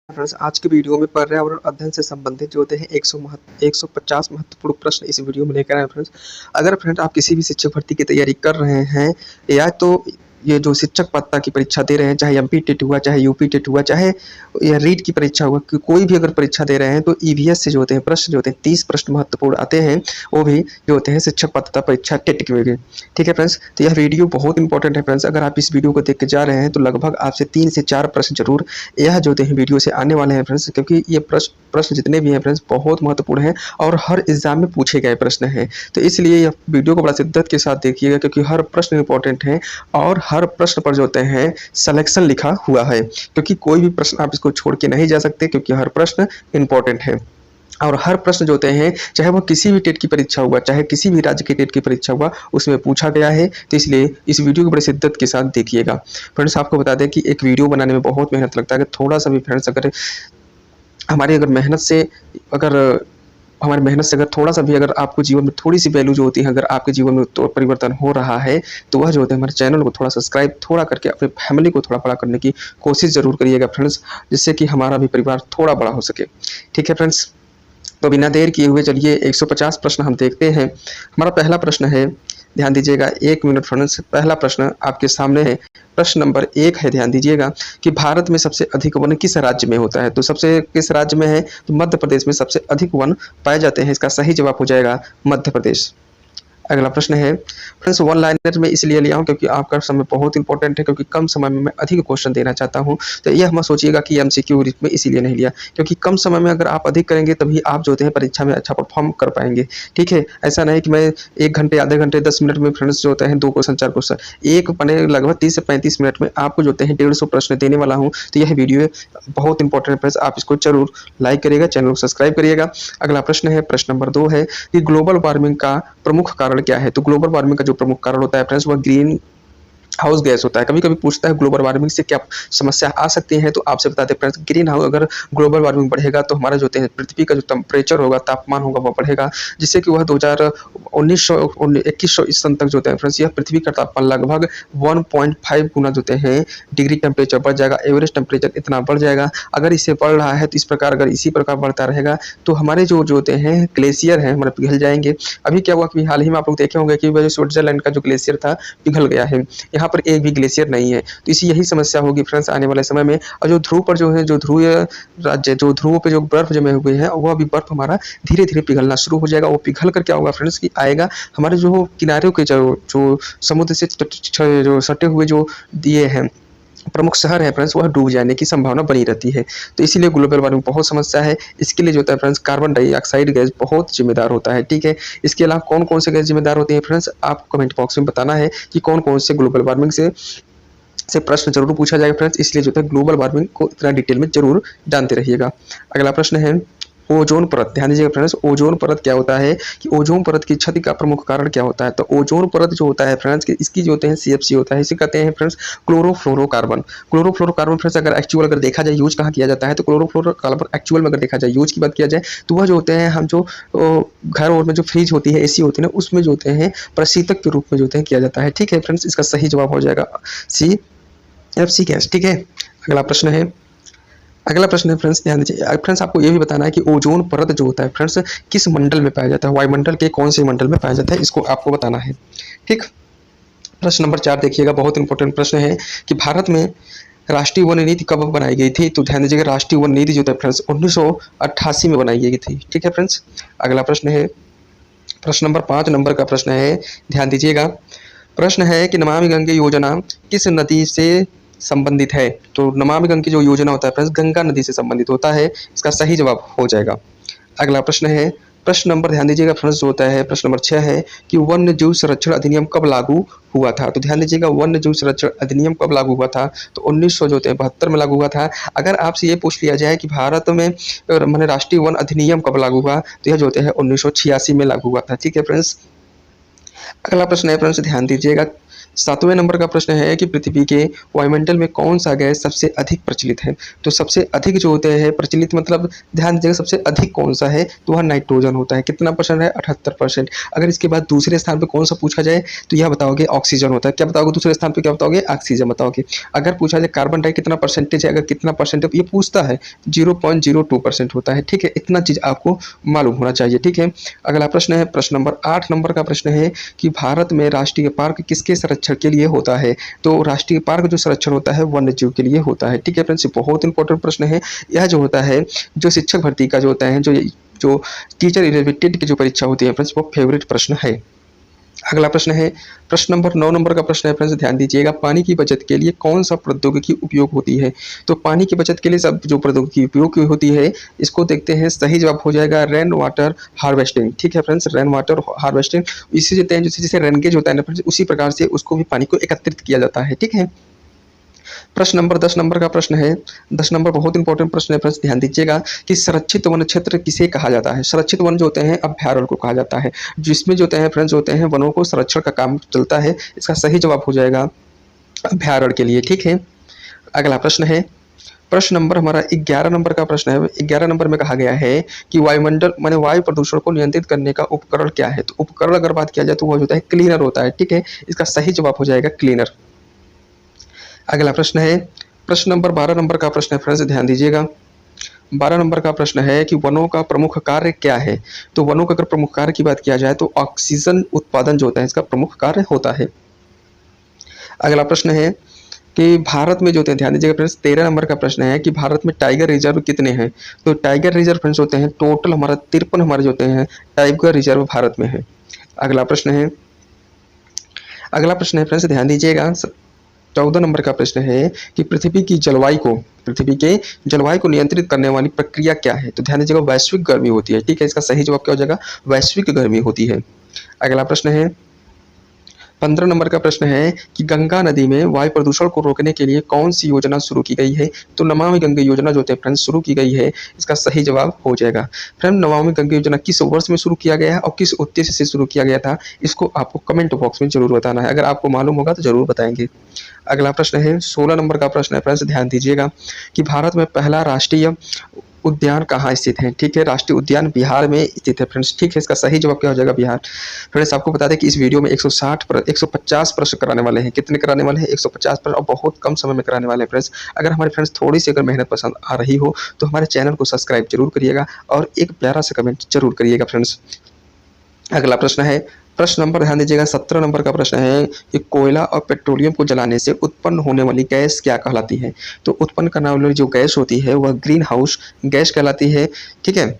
Friends आज के video में पर्यावरण अध्ययन से संबंधित जो होते हैं 150 महत्वपूर्ण प्रश्न इस वीडियो में लेकर आए फ्रेंड्स। अगर फ्रेंड आप किसी भी शिक्षक भर्ती की तैयारी कर रहे हैं या तो ये जो शिक्षक पात्रता की परीक्षा दे रहे हैं, चाहे एमपी टेट हुआ, चाहे यूपी टेट हुआ, चाहे या रीट की परीक्षा हुआ, कोई भी अगर परीक्षा दे रहे हैं तो ईवीएस से जो होते हैं प्रश्न जो होते हैं 30 प्रश्न महत्वपूर्ण आते हैं, वो भी जो होते हैं शिक्षक पात्रता परीक्षा टेट के भी। ठीक है फ्रेंड्स, तो यह वीडियो बहुत इंपॉर्टेंट है फ्रेंड्स। अगर आप इस वीडियो को देख के जा रहे हैं तो लगभग आपसे 3 से 4 प्रश्न जरूर यह जो होते हैं वीडियो से आने वाले हैं फ्रेंड्स, क्योंकि ये प्रश्न जितने भी हैं फ्रेंड्स बहुत महत्वपूर्ण हैं और हर एग्जाम में पूछे गए प्रश्न हैं। तो इसलिए यह वीडियो को बड़ा शिद्दत के साथ देखिएगा, क्योंकि हर प्रश्न इंपॉर्टेंट है और हर प्रश्न पर जो होते हैं सिलेक्शन लिखा हुआ है, क्योंकि कोई भी प्रश्न आप इसको छोड़ के नहीं जा सकते, क्योंकि हर प्रश्न इंपॉर्टेंट है। और हर प्रश्न जो होते हैं, चाहे वो किसी भी टेट की परीक्षा हुआ, चाहे किसी भी राज्य के टेट की परीक्षा हुआ, उसमें पूछा गया है। तो इसलिए इस वीडियो को बड़ी शिद्दत के साथ देखिएगा फ्रेंड्स। आपको बता दें कि एक वीडियो बनाने में बहुत मेहनत लगता है। अगर थोड़ा सा भी फ्रेंड्स अगर हमारी मेहनत से थोड़ा सा भी अगर आपको जीवन में थोड़ी सी वैल्यू जो होती है, अगर आपके जीवन में तो परिवर्तन हो रहा है, तो वह जो होता है हमारे चैनल को थोड़ा सब्सक्राइब थोड़ा करके अपने फैमिली को थोड़ा बड़ा करने की कोशिश जरूर करिएगा फ्रेंड्स, जिससे कि हमारा भी परिवार थोड़ा बड़ा हो सके। ठीक है फ्रेंड्स, तो बिना देर किए हुए चलिए 150 प्रश्न हम देखते हैं। हमारा पहला प्रश्न है, ध्यान दीजिएगा, 1 मिनट फ्रेंड्स। पहला प्रश्न आपके सामने है। प्रश्न नंबर 1 है, ध्यान दीजिएगा कि भारत में सबसे अधिक वन किस राज्य में होता है। तो सबसे किस राज्य में है, तो मध्य प्रदेश में सबसे अधिक वन पाए जाते हैं। इसका सही जवाब हो जाएगा मध्य प्रदेश। अगला प्रश्न है फ्रेंड्स, वन लाइनर में इसलिए लिया हूं क्योंकि आपका समय बहुत इंपॉर्टेंट है, क्योंकि कम समय में मैं अधिक क्वेश्चन देना चाहता हूं। तो यह मत सोचिएगा कि एमसीक्यू में इसीलिए नहीं लिया, क्योंकि कम समय में अगर आप अधिक करेंगे तभी आप जो होते हैं परीक्षा में अच्छा परफॉर्म कर पाएंगे। ठीक है, ऐसा नहीं कि मैं 1 घंटे, आधे घंटे, 10 मिनट में फ्रेंड्स जो होते हैं 2 क्वेश्चन 4 क्वेश्चन, एक बने लगभग 30 से 35 मिनट में आपको जो होते हैं 150 प्रश्न देने वाला हूँ। तो यह वीडियो बहुत इंपॉर्टेंट है फ्रेंड्स, आप इसको जरूर लाइक करिएगा, चैनल को सब्सक्राइब करिएगा। अगला प्रश्न है, प्रश्न नंबर 2 है कि ग्लोबल वार्मिंग का प्रमुख कारण क्या है। तो ग्लोबल वार्मिंग का जो प्रमुख कारण होता है फ्रेंड्स, वह ग्रीन हाउस गैस होता है। कभी कभी पूछता है ग्लोबल वार्मिंग से क्या समस्या आ सकती है, तो आपसे बताते हैं फ्रेंड्स, ग्रीन हाउस अगर ग्लोबल वार्मिंग बढ़ेगा तो हमारा जो होते हैं पृथ्वी का जो टेम्परेचर होगा, तापमान होगा, वह बढ़ेगा, जिससे कि वह 2100 इस सन तक जो होता है फ्रेंड्स, यह पृथ्वी का तापमान लगभग 1.5 गुना जो होते हैं डिग्री टेम्परेचर बढ़ जाएगा। एवरेज टेम्परेचर इतना बढ़ जाएगा। अगर इसे बढ़ रहा है तो इस प्रकार अगर इसी प्रकार बढ़ता रहेगा तो हमारे जो होते हैं ग्लेशियर हैं हमारे पिघल जाएंगे। अभी क्या हुआ कि हाल ही में आप लोग देखे होंगे कि वह स्विट्जरलैंड का जो ग्लेशियर था पिघल गया है, यहाँ पर एक भी ग्लेशियर नहीं है। तो इसी यही समस्या होगी फ्रेंड्स आने वाले समय में। और जो ध्रुव पर जो है, जो ध्रुवीय राज्य, जो ध्रुवों पे जो बर्फ जमे हुए हैं, वह भी बर्फ हमारा धीरे धीरे पिघलना शुरू हो जाएगा। वो पिघल कर क्या होगा फ्रेंड्स कि आएगा हमारे जो किनारों के जो समुद्र से जो सटे हुए जो दिए हैं प्रमुख शहर है फ्रेंड्स, वह डूब जाने की संभावना बनी रहती है। तो इसीलिए ग्लोबल वार्मिंग बहुत समस्या है। इसके लिए जो होता है फ्रेंड्स, कार्बन डाइऑक्साइड गैस बहुत जिम्मेदार होता है। ठीक है, इसके अलावा कौन कौन से गैस जिम्मेदार होती है फ्रेंड्स, आपको कमेंट बॉक्स में बताना है कि कौन कौन से ग्लोबल वार्मिंग से प्रश्न जरूर पूछा जाएगा फ्रेंड्स। इसलिए जो है ग्लोबल वार्मिंग को इतना डिटेल में जरूर जानते रहिएगा। अगला प्रश्न है, ओजोन परत। ध्यान दीजिएगा फ्रेंड्स, ओजोन परत क्या होता है कि ओजोन परत की क्षति का प्रमुख कारण क्या होता है। तो ओजोन परत जो होता है फ्रेंड्स, इसकी जो होते हैं सीएफसी होता है, इसे कहते हैं फ्रेंड्स क्लोरोफ्लोरोकार्बन। क्लोरोफ्लोरोकार्बन फ्रेंड्स अगर एक्चुअल अगर देखा जाए यूज कहाँ किया जाता है, तो क्लोरोफ्लोरोकार्बन एक्चुअल में अगर देखा जाए यूज की बात किया जाए तो वह जो होते हैं हम जो घर और में जो फ्रिज होती है, एसी होती है ना, उसमें जो होते हैं प्रशीतक के रूप में जो होते हैं किया जाता है। ठीक है फ्रेंड्स, इसका सही जवाब हो जाएगा सीएफसी गैस। ठीक है, अगला प्रश्न है फ्रेंड्स, ध्यान दीजिए फ्रेंड्स, आपको ये भी बताना है कि ओजोन परत जो होता है फ्रेंड्स किस मंडल में पाया जाता है, वायुमंडल के कौन से मंडल में पाया जाता है, इसको आपको बताना है। ठीक, प्रश्न नंबर 4 देखिएगा, बहुत इंपॉर्टेंट प्रश्न है कि भारत में राष्ट्रीय वन नीति कब बनाई गई थी। तो ध्यान दीजिएगा, राष्ट्रीय वन नीति जो है फ्रेंड्स 1988 में बनाई गई थी। ठीक है फ्रेंड्स, अगला प्रश्न है, प्रश्न नंबर 5 नंबर का प्रश्न है, ध्यान दीजिएगा। प्रश्न है कि नमामि गंगे योजना किस नदी से संबंधित है। तो नमामि गंगे जो योजना होता है फ्रेंड्स गंगा नदी से संबंधित होता है। इसका सही जवाब हो जाएगा। अगला प्रश्न है, प्रश्न नंबर, ध्यान दीजिएगा फ्रेंड्स, जो होता है प्रश्न नंबर 6 है कि वन्य जीव संरक्षण अधिनियम कब लागू हुआ था। तो ध्यान दीजिएगा, वन्य जीव संरक्षण अधिनियम कब लागू हुआ था, तो 1972 में लागू हुआ था। अगर आपसे ये पूछ लिया जाए कि भारत में मैंने राष्ट्रीय वन अधिनियम कब लागू हुआ, तो यह जो होते हैं 1986 में लागू हुआ था। ठीक है फ्रेंड्स, अगला प्रश्न है फ्रेंड्स, ध्यान दीजिएगा, 7वें नंबर का प्रश्न है कि पृथ्वी के वायुमंडल में कौन सा गैस सबसे अधिक प्रचलित है? तो सबसे अधिक जो होते हैं प्रचलित मतलब ध्यान दीजिएगा सबसे अधिक कौन सा है, तो वह नाइट्रोजन होता है। कितना परसेंट है? 78%। अगर इसके बाद दूसरे स्थान पर कौन सा पूछा जाए तो यह बताओगे ऑक्सीजन होता है। क्या बताओगे दूसरे स्थान पर? क्या बताओगे? ऑक्सीजन बताओगे। अगर पूछा जाए कार्बन डाइऑक्साइड कितना परसेंटेज है, अगर कितना परसेंट है, ये पूछता है 0.02% होता है। ठीक है, इतना चीज आपको मालूम होना चाहिए। ठीक है, अगला प्रश्न है प्रश्न नंबर 8 नंबर का प्रश्न है कि भारत में राष्ट्रीय पार्क किसके संरक्षण के लिए होता है? तो राष्ट्रीय पार्क जो संरक्षण होता है वन्य जीव के लिए होता है। ठीक है फ्रेंड्स, बहुत इंपॉर्टेंट प्रश्न है। यह जो होता है जो शिक्षक भर्ती का जो होता है जो टीचर रिलेटेड की जो परीक्षा होती है फ्रेंड्स, वो फेवरेट प्रश्न है। अगला प्रश्न है प्रश्न नंबर 9 नंबर का प्रश्न है फ्रेंड्स, ध्यान दीजिएगा। पानी की बचत के लिए कौन सा प्रौद्योगिकी उपयोग होती है? तो पानी की बचत के लिए सब जो प्रौद्योगिकी उपयोग होती है इसको देखते हैं। सही जवाब हो जाएगा रेन वाटर हार्वेस्टिंग। ठीक है फ्रेंड्स, रेन वाटर हार्वेस्टिंग इसी देते हैं जैसे रेनगेज होता है ना फ्रेंड्स, उसी प्रकार से उसको भी पानी को एकत्रित किया जाता है। ठीक है, प्रश्न नंबर 10 नंबर का प्रश्न है। 10 नंबर बहुत इंपॉर्टेंट प्रश्न है फ्रेंड्स, ध्यान दीजिएगा कि संरक्षित वन क्षेत्र किसे कहा जाता है? संरक्षित वन जो होते हैं अभ्यारण्य को कहा जाता है, जिसमें जो होते हैं फ्रेंड्स होते हैं वनों को संरक्षण का काम चलता है। इसका सही जवाब हो जाएगा अभ्यारण्य के लिए। ठीक है, अगला प्रश्न है प्रश्न नंबर हमारा 11 नंबर का प्रश्न है। 11 नंबर में कहा गया है कि वायुमंडल माने वायु प्रदूषण को नियंत्रित करने का उपकरण क्या है? तो उपकरण अगर बात किया जाए तो वह होता है क्लीनर होता है। ठीक है, इसका सही जवाब हो जाएगा क्लीनर। अगला प्रश्न है प्रश्न नंबर 12 नंबर का प्रश्न है फ्रेंड्स, ध्यान दीजिएगा। 12 नंबर का प्रश्न है कि वनों का प्रमुख कार्य क्या है? तो वनों का अगर प्रमुख कार्य की बात किया जाए तो ऑक्सीजन उत्पादन जो होता है इसका प्रमुख कार्य होता है। अगला प्रश्न है कि भारत में जो होते हैं, ध्यान दीजिएगा फ्रेंड्स, 13 नंबर का प्रश्न है कि भारत में टाइगर रिजर्व कितने हैं? तो टाइगर रिजर्व फ्रेंड्स होते हैं टोटल हमारा 53 हमारे जो होते हैं टाइगर रिजर्व भारत में है। अगला प्रश्न है फ्रेंड्स, ध्यान दीजिएगा। 14 नंबर का प्रश्न है कि पृथ्वी के जलवायु को नियंत्रित करने वाली प्रक्रिया क्या है? तो ध्यान दीजिएगा वैश्विक गर्मी होती है। ठीक है, इसका सही जवाब क्या हो जाएगा? वैश्विक गर्मी होती है। अगला प्रश्न है 15 नंबर का प्रश्न है कि गंगा नदी में वायु प्रदूषण को रोकने के लिए कौन सी योजना शुरू की गई है? तो नमामि गंगे योजना जो है फ्रेंड्स शुरू की गई है। इसका सही जवाब हो जाएगा। फ्रेंड, नमामि गंगे योजना किस वर्ष में शुरू किया गया है और किस उद्देश्य से शुरू किया गया था, इसको आपको कमेंट बॉक्स में जरूर बताना है। अगर आपको मालूम होगा तो जरूर बताएंगे। अगला प्रश्न है 16 नंबर का प्रश्न है फ्रेंड्स, ध्यान दीजिएगा कि भारत में पहला राष्ट्रीय उद्यान कहाँ स्थित है? ठीक है, राष्ट्रीय उद्यान बिहार में स्थित है फ्रेंड्स। ठीक है, इसका सही जवाब क्या हो जाएगा? बिहार। फ्रेंड्स, आपको बता दें कि इस वीडियो में 150 प्रश्न कराने वाले हैं। कितने कराने वाले हैं? 150 प्रश्न, और बहुत कम समय में कराने वाले हैं फ्रेंड्स। अगर हमारे फ्रेंड्स थोड़ी सी अगर मेहनत पसंद आ रही हो तो हमारे चैनल को सब्सक्राइब जरूर करिएगा और एक प्यारा सा कमेंट जरूर करिएगा फ्रेंड्स। अगला प्रश्न है प्रश्न नंबर, ध्यान दीजिएगा, 17 नंबर का प्रश्न है कि कोयला और पेट्रोलियम को जलाने से उत्पन्न होने वाली गैस क्या कहलाती है? तो उत्पन्न करने वाली जो गैस होती है वह ग्रीन हाउस गैस कहलाती है। ठीक है,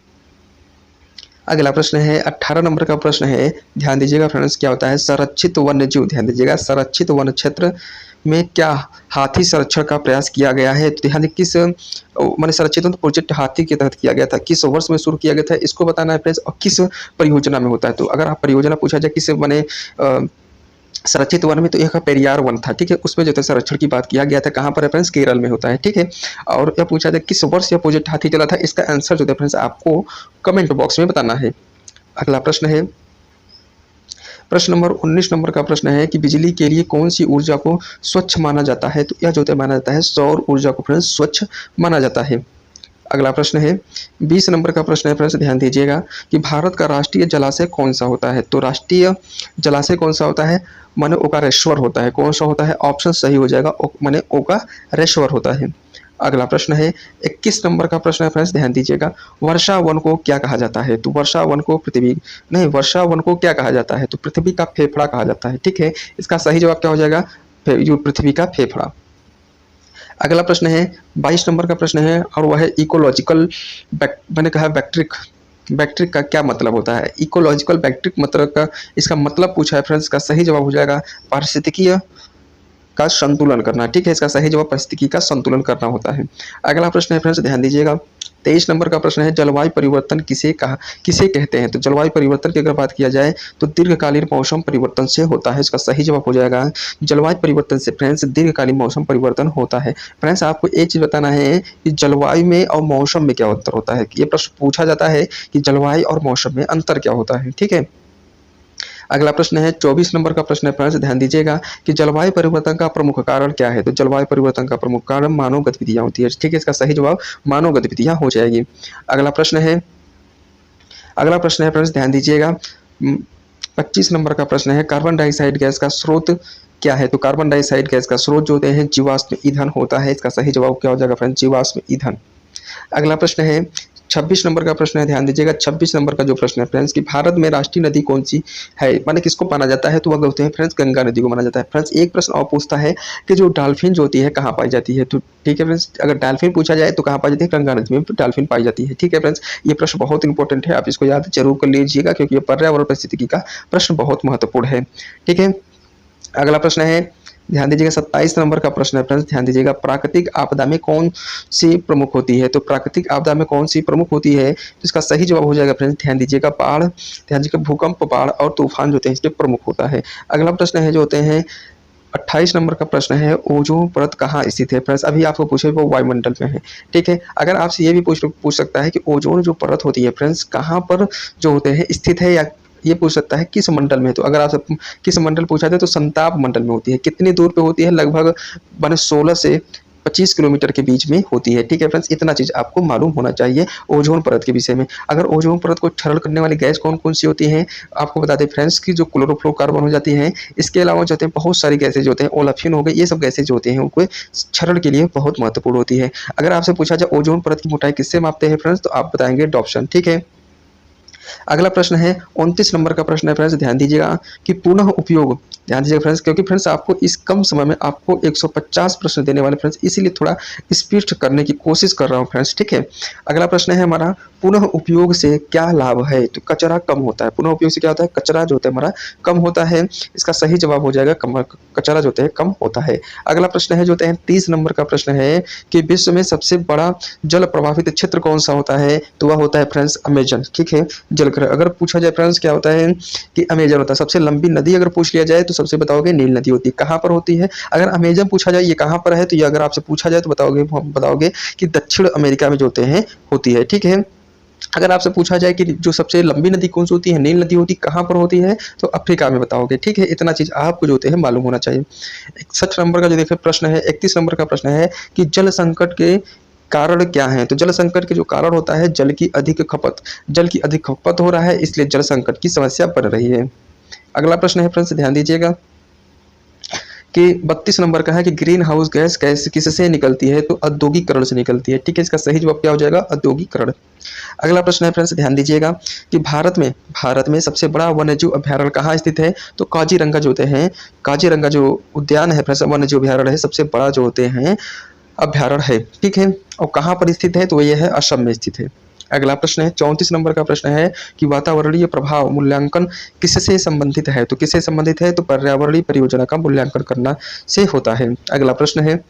अगला प्रश्न है 18 नंबर का प्रश्न है, ध्यान दीजिएगा फ्रेंड्स, क्या होता है संरक्षित वन्य जीव? ध्यान दीजिएगा, संरक्षित वन क्षेत्र में क्या हाथी संरक्षण का प्रयास किया गया है? तो ध्यान किस माने संरक्षित वन प्रोजेक्ट हाथी के तहत किया गया था, किस वर्ष में शुरू किया गया था, इसको बताना है फ्रेंड्स, और किस परियोजना में होता है। तो अगर आप परियोजना पूछा जाए किस माने संरक्षित वन में, तो यह पेरियार वन था। ठीक है, उसमें जो है संरक्षण की बात किया गया था। कहाँ पर है फ्रेंड्स? केरल में होता है। ठीक है, और यह पूछा जाए किस वर्ष यह प्रोजेक्ट हाथी चला था, इसका आंसर जो है फ्रेंड्स आपको कमेंट बॉक्स में बताना है। अगला प्रश्न है प्रश्न नंबर 19 नंबर का प्रश्न है कि बिजली के लिए कौन सी ऊर्जा को स्वच्छ माना जाता है? तो यह जो है माना जाता है सौर ऊर्जा को फ्रेंड्स स्वच्छ माना जाता है। अगला प्रश्न है 20 नंबर का प्रश्न है फ्रेंड्स, ध्यान दीजिएगा कि भारत का राष्ट्रीय जलाशय कौन सा होता है? तो राष्ट्रीय जलाशय कौन सा होता है? माने ओकारेश्वर होता है। कौन सा होता है? ऑप्शन सही हो जाएगा, माने ओकारेश्वर होता है। अगला प्रश्न है 21 नंबर का प्रश्न है फ्रेंड्स, ध्यान दीजिएगा, वर्षा वन को क्या कहा जाता है? तो वर्षा वन को वर्षा वन को क्या कहा जाता है? तो पृथ्वी का फेफड़ा कहा जाता है। ठीक है, इसका सही जवाब क्या हो जाएगा? पृथ्वी का फेफड़ा। अगला प्रश्न है 22 नंबर का प्रश्न है और वह है इकोलॉजिकल मैंने कहा बैक्ट्रिक का क्या मतलब होता है? इकोलॉजिकल बैक्ट्रिक मतलब का इसका मतलब पूछा है फ्रेंड्स, का सही जवाब हो जाएगा पारिस्थितिकीय का संतुलन करना। ठीक है, इसका सही जवाब परिस्थिति का संतुलन करना होता है। अगला प्रश्न है फ्रेंड्स, ध्यान दीजिएगा, 23 नंबर का प्रश्न है जलवायु परिवर्तन किसे कहते हैं? तो जलवायु परिवर्तन की अगर बात किया जाए तो दीर्घकालीन मौसम परिवर्तन से होता है। इसका सही जवाब हो जाएगा जलवायु परिवर्तन से फ्रेंड्स दीर्घकालीन मौसम परिवर्तन होता है। फ्रेंड्स, आपको एक चीज बताना है कि जलवायु में और मौसम में क्या अंतर होता है। ये प्रश्न पूछा जाता है कि जलवायु और मौसम में अंतर क्या होता है। ठीक है, अगला प्रश्न है 24 नंबर का प्रश्न है फ्रेंड्स, ध्यान दीजिएगा कि जलवायु परिवर्तन का प्रमुख कारण क्या है। तो जलवायु परिवर्तन का प्रमुख कारण मानव गतिविधियां होती है। ठीक है, इसका सही जवाब मानव गतिविधियां हो जाएगी। अगला प्रश्न है अगला प्रश्न है फ्रेंड्स, ध्यान दीजिएगा 25 नंबर का प्रश्न है, कार्बन डाइऑक्साइड गैस का स्रोत क्या है। तो कार्बन डाइऑक्साइड गैस का स्रोत जो होते हैं जीवाश्म ईंधन होता है। इसका सही जवाब क्या हो जाएगा फ्रेंड्स, जीवाश्म ईंधन। अगला प्रश्न है 26 नंबर का प्रश्न है, ध्यान दीजिएगा 26 नंबर का जो प्रश्न है फ्रेंड्स कि भारत में राष्ट्रीय नदी कौन सी है, माने किसको माना जाता है। तो वह होते हैं फ्रेंड्स गंगा नदी को माना जाता है। फ्रेंड्स एक प्रश्न और पूछता है कि जो डॉल्फिन जो होती है कहाँ पाई जाती है। तो ठीक है फ्रेंड्स, अगर डॉल्फिन पूछा जाए तो कहाँ पाई जाती है, गंगा नदी में डॉल्फिन पाई जाती है। ठीक है फ्रेंड्स, ये प्रश्न बहुत इंपॉर्टेंट है, आप इसको याद जरूर कर लीजिएगा क्योंकि ये पर्यावरण परिस्थिति का प्रश्न बहुत महत्वपूर्ण है। ठीक है, अगला प्रश्न है, ध्यान दीजिएगा 27 नंबर का प्रश्न है फ्रेंड्स, ध्यान दीजिएगा प्राकृतिक आपदा में कौन सी प्रमुख होती है। तो प्राकृतिक आपदा में कौन सी प्रमुख होती है, तो इसका सही जवाब हो जाएगा फ्रेंड्स, ध्यान दीजिएगा बाढ़, ध्यान दीजिएगा भूकंप, बाढ़ और तूफान जो होते हैं इसमें प्रमुख होता है। अगला प्रश्न है जो होते हैं 28 नंबर का प्रश्न है, ओजोन परत कहाँ स्थित है। फ्रेंड्स अभी आपको पूछे वो वायुमंडल में है। ठीक है, अगर आपसे ये भी पूछ सकता है कि ओजोन जो परत होती है फ्रेंड्स कहाँ पर जो होते हैं स्थित है, या ये पूछ सकता है किस मंडल में। तो अगर आपसे किस मंडल पूछा जाए तो संताप मंडल में होती है। कितनी दूर पे होती है, लगभग 16 से 25 किलोमीटर के बीच में होती है। ठीक है फ्रेंड्स, इतना चीज आपको मालूम होना चाहिए ओजोन परत के विषय में। अगर ओजोन परत को क्षरण करने वाली गैस कौन कौन सी होती हैं, आपको बता दें फ्रेंड्स की जो क्लोरोफ्लोरोकार्बन हो जाती हैं, इसके अलावा जो होते हैं बहुत सारी गैसेज जो होते हैं, ओलेफिन हो गए, ये सब गैसेज जो होते हैं उनको क्षरण के लिए बहुत महत्वपूर्ण होती है। अगर आपसे पूछा जाए ओजोन परत की मोटाई किससे मापते हैं फ्रेंड्स, तो आप बताएंगे डॉप्सन। ठीक है, अगला प्रश्न है 29 नंबर का प्रश्न है फ्रेंड्स, ध्यान दीजिएगा कि पुनः उपयोग, ध्यान दीजिएगा फ्रेंड्स क्योंकि फ्रेंड्स आपको इस कम समय में आपको 150 प्रश्न देने वाले फ्रेंड्स, इसीलिए थोड़ा स्पीड करने की कोशिश कर रहा हूं फ्रेंड्स। ठीक है, अगला प्रश्न है हमारा पुनः उपयोग से क्या लाभ है। तो कचरा कम होता है। पुनः उपयोग से क्या होता है, कचरा जो होता है हमारा कम होता है। इसका सही जवाब हो जाएगा कचरा जो होता है कम होता है। अगला प्रश्न है जो होते हैं 30 नंबर का प्रश्न है कि विश्व में सबसे बड़ा जल प्रभावित क्षेत्र कौन सा होता है। तो वह होता है फ्रेंड्स अमेजन। ठीक है, जलग्रह अगर पूछा जाए फ्रेंड्स क्या होता है कि अमेजन होता है। सबसे लंबी नदी अगर पूछ लिया जाए तो सबसे बताओगे नील नदी होती है। कहाँ पर होती है, अगर अमेजन पूछा जाए ये कहाँ पर है, तो ये अगर आपसे पूछा जाए तो बताओगे कि दक्षिण अमेरिका में जो होते हैं होती है। ठीक है, अगर आपसे पूछा जाए कि जो सबसे लंबी नदी कौन सी होती है, नील नदी होती कहाँ पर होती है, तो अफ्रीका में बताओगे। ठीक है, इतना चीज आपको जो होते हैं मालूम होना चाहिए। 61 नंबर का जो देखिए प्रश्न है, 31 नंबर का प्रश्न है कि जल संकट के कारण क्या है। तो जल संकट के जो कारण होता है जल की अधिक खपत हो रहा है, इसलिए जल संकट की समस्या बढ़ रही है। अगला प्रश्न है फ्रेंड्स, ध्यान दीजिएगा कि 32 नंबर का है कि ग्रीन हाउस गैस किससे निकलती है। तो औद्योगिकरण से निकलती है। ठीक है, इसका सही जवाब क्या हो जाएगा, औद्योगिकरण। अगला प्रश्न है फ्रेंड्स, ध्यान दीजिएगा कि भारत में सबसे बड़ा वन्यजीव अभ्यारण्य कहाँ स्थित है। तो काजीरंगा जो होते हैं, काजीरंगा जो उद्यान है फ्रेंड्स, वन्यजीव अभ्यारण्य है, सबसे बड़ा जो होते हैं अभ्यारण्य है। ठीक है, और कहाँ पर स्थित है, तो यह है असम में स्थित है। अगला प्रश्न है 34 नंबर का प्रश्न है कि वातावरणीय प्रभाव मूल्यांकन किससे संबंधित है। तो किससे संबंधित है, तो पर्यावरणीय परियोजना का मूल्यांकन करना से होता है। अगला प्रश्न है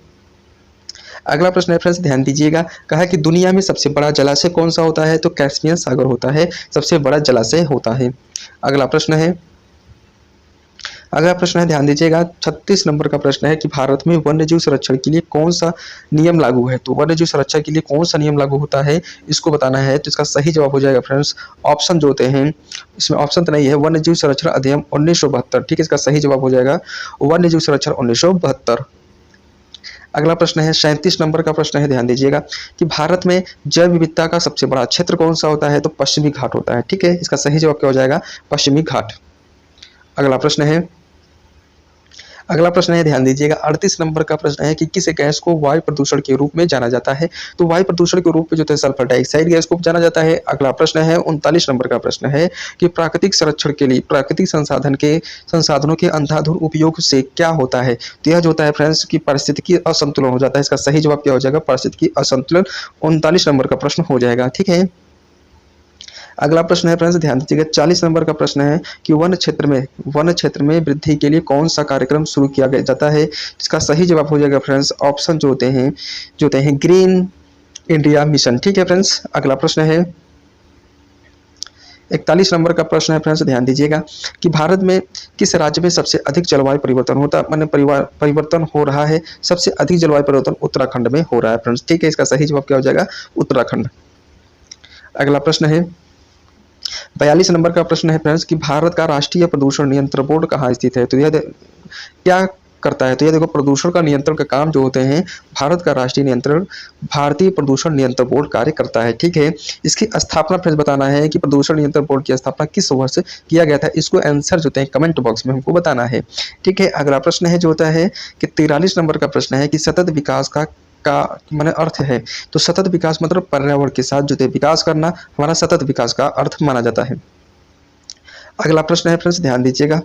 फ्रेंड्स, ध्यान दीजिएगा, कहा कि दुनिया में सबसे बड़ा जलाशय कौन सा होता है। तो कैस्पियन सागर होता है, सबसे बड़ा जलाशय होता है। अगला प्रश्न है, ध्यान दीजिएगा 36 नंबर का प्रश्न है कि भारत में वन्यजीव संरक्षण के लिए कौन सा नियम लागू है। तो वन्यजीव संरक्षण के लिए कौन सा नियम लागू होता है, इसको बताना है। तो इसका सही जवाब हो जाएगा फ्रेंड्स ऑप्शन जो होते हैं, इसमें ऑप्शन तो नहीं है, वन्यजीव संरक्षण अधिनियम 1972। ठीक है, इसका सही जवाब हो जाएगा वन्यजीव संरक्षण 1972। अगला प्रश्न है 37 नंबर का प्रश्न है, ध्यान दीजिएगा कि भारत में जैव विविधता का सबसे बड़ा क्षेत्र कौन सा होता है। तो पश्चिमी घाट होता है। ठीक है, इसका सही जवाब क्या हो जाएगा, पश्चिमी घाट। अगला प्रश्न है, ध्यान दीजिएगा 38 नंबर का प्रश्न है कि किस गैस को वायु प्रदूषण के रूप में जाना जाता है। तो वायु प्रदूषण के रूप में जो है सल्फर डाइऑक्साइड गैस को जाना जाता है। अगला प्रश्न है 39 नंबर का प्रश्न है कि प्राकृतिक संरक्षण के लिए प्राकृतिक संसाधनों के अंधाधुंध उपयोग से क्या होता है। तो यह जो होता है फ्रेंड्स की पारिस्थितिकी असंतुलन हो जाता है। इसका सही जवाब क्या हो जाएगा, पारिस्थितिकी असंतुलन। 39 नंबर का प्रश्न हो जाएगा। ठीक है, अगला प्रश्न है फ्रेंड्स, ध्यान दीजिएगा 40 नंबर का प्रश्न है कि वन क्षेत्र में वृद्धि के लिए कौन सा कार्यक्रम शुरू किया जाता है। इसका सही जवाब हो जाएगा फ्रेंड्स ऑप्शन जो होते हैं ग्रीन इंडिया मिशन। ठीक है फ्रेंड्स, अगला प्रश्न है 41 नंबर का प्रश्न है फ्रेंड्स, ध्यान दीजिएगा कि भारत में किस राज्य में सबसे अधिक जलवायु परिवर्तन हो रहा है। सबसे अधिक जलवायु परिवर्तन उत्तराखंड में हो रहा है फ्रेंड्स। ठीक है, इसका सही जवाब क्या हो जाएगा, उत्तराखंड। अगला प्रश्न है 42 नंबर का प्रश्न है फ्रेंड्स कि भारत का राष्ट्रीय प्रदूषण नियंत्रण बोर्ड कहाँ स्थित है? तो यह क्या करता है? तो यह देखो, प्रदूषण का नियंत्रण का काम जो होते हैं भारत का राष्ट्रीय नियंत्रण भारतीय प्रदूषण नियंत्रण बोर्ड कार्य करता है। ठीक है, इसकी स्थापना फ्रेंड्स बताना है कि प्रदूषण नियंत्रण बोर्ड की स्थापना किस वर्ष किया गया था। इसको आंसर जो होते हैं कमेंट बॉक्स में हमको बताना है। ठीक है, अगला प्रश्न है जो होता है कि 43 नंबर का प्रश्न है कि सतत विकास का माने अर्थ है। तो सतत विकास मतलब पर्यावरण के साथ जो है विकास करना, हमारा सतत विकास का अर्थ माना जाता है। अगला प्रश्न है फ्रेंड्स, ध्यान दीजिएगा,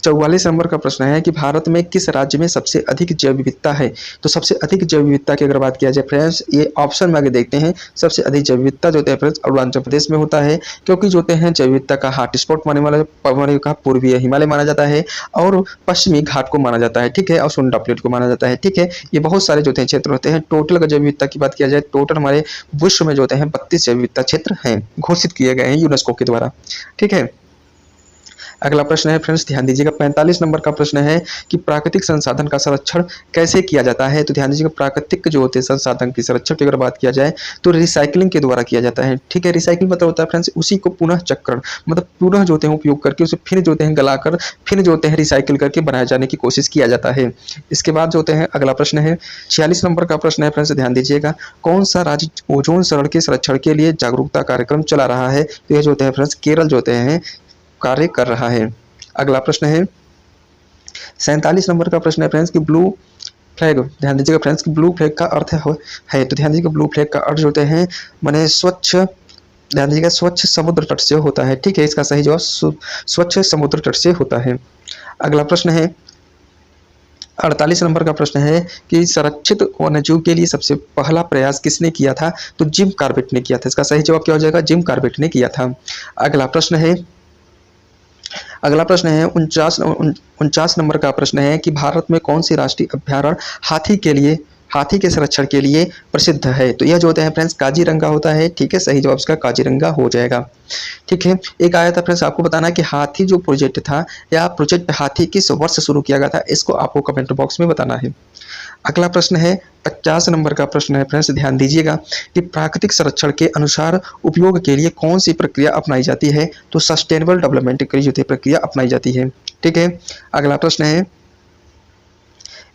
44 नंबर का प्रश्न है कि भारत में किस राज्य में सबसे अधिक जैव विविधता है। तो सबसे अधिक जैव विविधता की अगर बात किया जाए फ्रेंड्स, ये ऑप्शन में आगे देखते हैं। सबसे अधिक जैव विविधता जो होता है फ्रेंड्स अरुणाचल प्रदेश में होता है, क्योंकि जो होते हैं जैव विविधता का हॉटस्पॉट माने वाला का पूर्वीय हिमालय माना जाता है और पश्चिमी घाट को माना जाता है। ठीक है, और सुंडा प्लेट को माना जाता है। ठीक है, ये बहुत सारे जो होते हैं क्षेत्र होते हैं। टोटल जैव विविधता की बात किया जाए, टोटल हमारे विश्व में जो होते हैं 32 जैव विविधता क्षेत्र हैं, घोषित किए गए हैं यूनेस्को के द्वारा। ठीक है, अगला प्रश्न है फ्रेंड्स, ध्यान दीजिएगा, 45 नंबर का प्रश्न है कि प्राकृतिक संसाधन का संरक्षण कैसे किया जाता है। तो ध्यान दीजिएगा, प्राकृतिक जो होते हैं संसाधन की संरक्षण की अगर बात किया जाए तो रिसाइकलिंग के द्वारा किया जाता है। ठीक है, रिसाइकलिंग मतलब होता है फ्रेंड्स उसी को पुनः चक्रण, मतलब पुनः जो होते हैं उपयोग करके उसे फिर जो होते हैं गलाकर फिर जो होते हैं रिसाइकिल करके बनाए जाने की कोशिश किया जाता है। इसके बाद जो होते हैं अगला प्रश्न है 46 नंबर का प्रश्न है फ्रेंड्स, ध्यान दीजिएगा, कौन सा राज्य ओजोन सरण के संरक्षण के लिए जागरूकता कार्यक्रम चला रहा है। तो ये जो होते हैं फ्रेंड्स केरल जो होते हैं कार्य कर रहा है। अगला प्रश्न है 47 नंबर का प्रश्न है फ्रेंड्स कि ब्लू फ्लैग, ध्यान दीजिएगा फ्रेंड्स कि ब्लू फ्लैग का अर्थ है। तो ध्यान दीजिएगा, ब्लू फ्लैग का अर्थ जो होते हैं माने स्वच्छ, ध्यान दीजिएगा स्वच्छ समुद्र तट से होता है। ठीक है, इसका सही जवाब स्वच्छ समुद्र तट से होता है। अगला प्रश्न है 48 नंबर का प्रश्न है कि संरक्षित वन्यजीव के लिए सबसे पहला प्रयास किसने किया था। तो जिम कॉर्बेट ने किया था। इसका सही जवाब क्या हो जाएगा, जिम कॉर्बेट ने किया था। अगला प्रश्न है 49 नंबर का प्रश्न है कि भारत में कौन सी राष्ट्रीय अभ्यारण्य हाथी के संरक्षण के लिए प्रसिद्ध है। तो यह जो होता है फ्रेंड्स काजीरंगा होता है। ठीक है, सही जवाब इसका काजीरंगा हो जाएगा। ठीक है, एक आया था फ्रेंड्स, आपको बताना है कि हाथी जो प्रोजेक्ट था या प्रोजेक्ट हाथी किस वर्ष शुरू किया गया था, इसको आपको कमेंट बॉक्स में बताना है। अगला प्रश्न है 50 नंबर का प्रश्न है फ्रेंड्स, ध्यान दीजिएगा कि प्राकृतिक संरक्षण के अनुसार उपयोग के लिए कौन सी प्रक्रिया अपनाई जाती है। तो सस्टेनेबल डेवलपमेंट की जो प्रक्रिया अपनाई जाती है। ठीक है, अगला प्रश्न है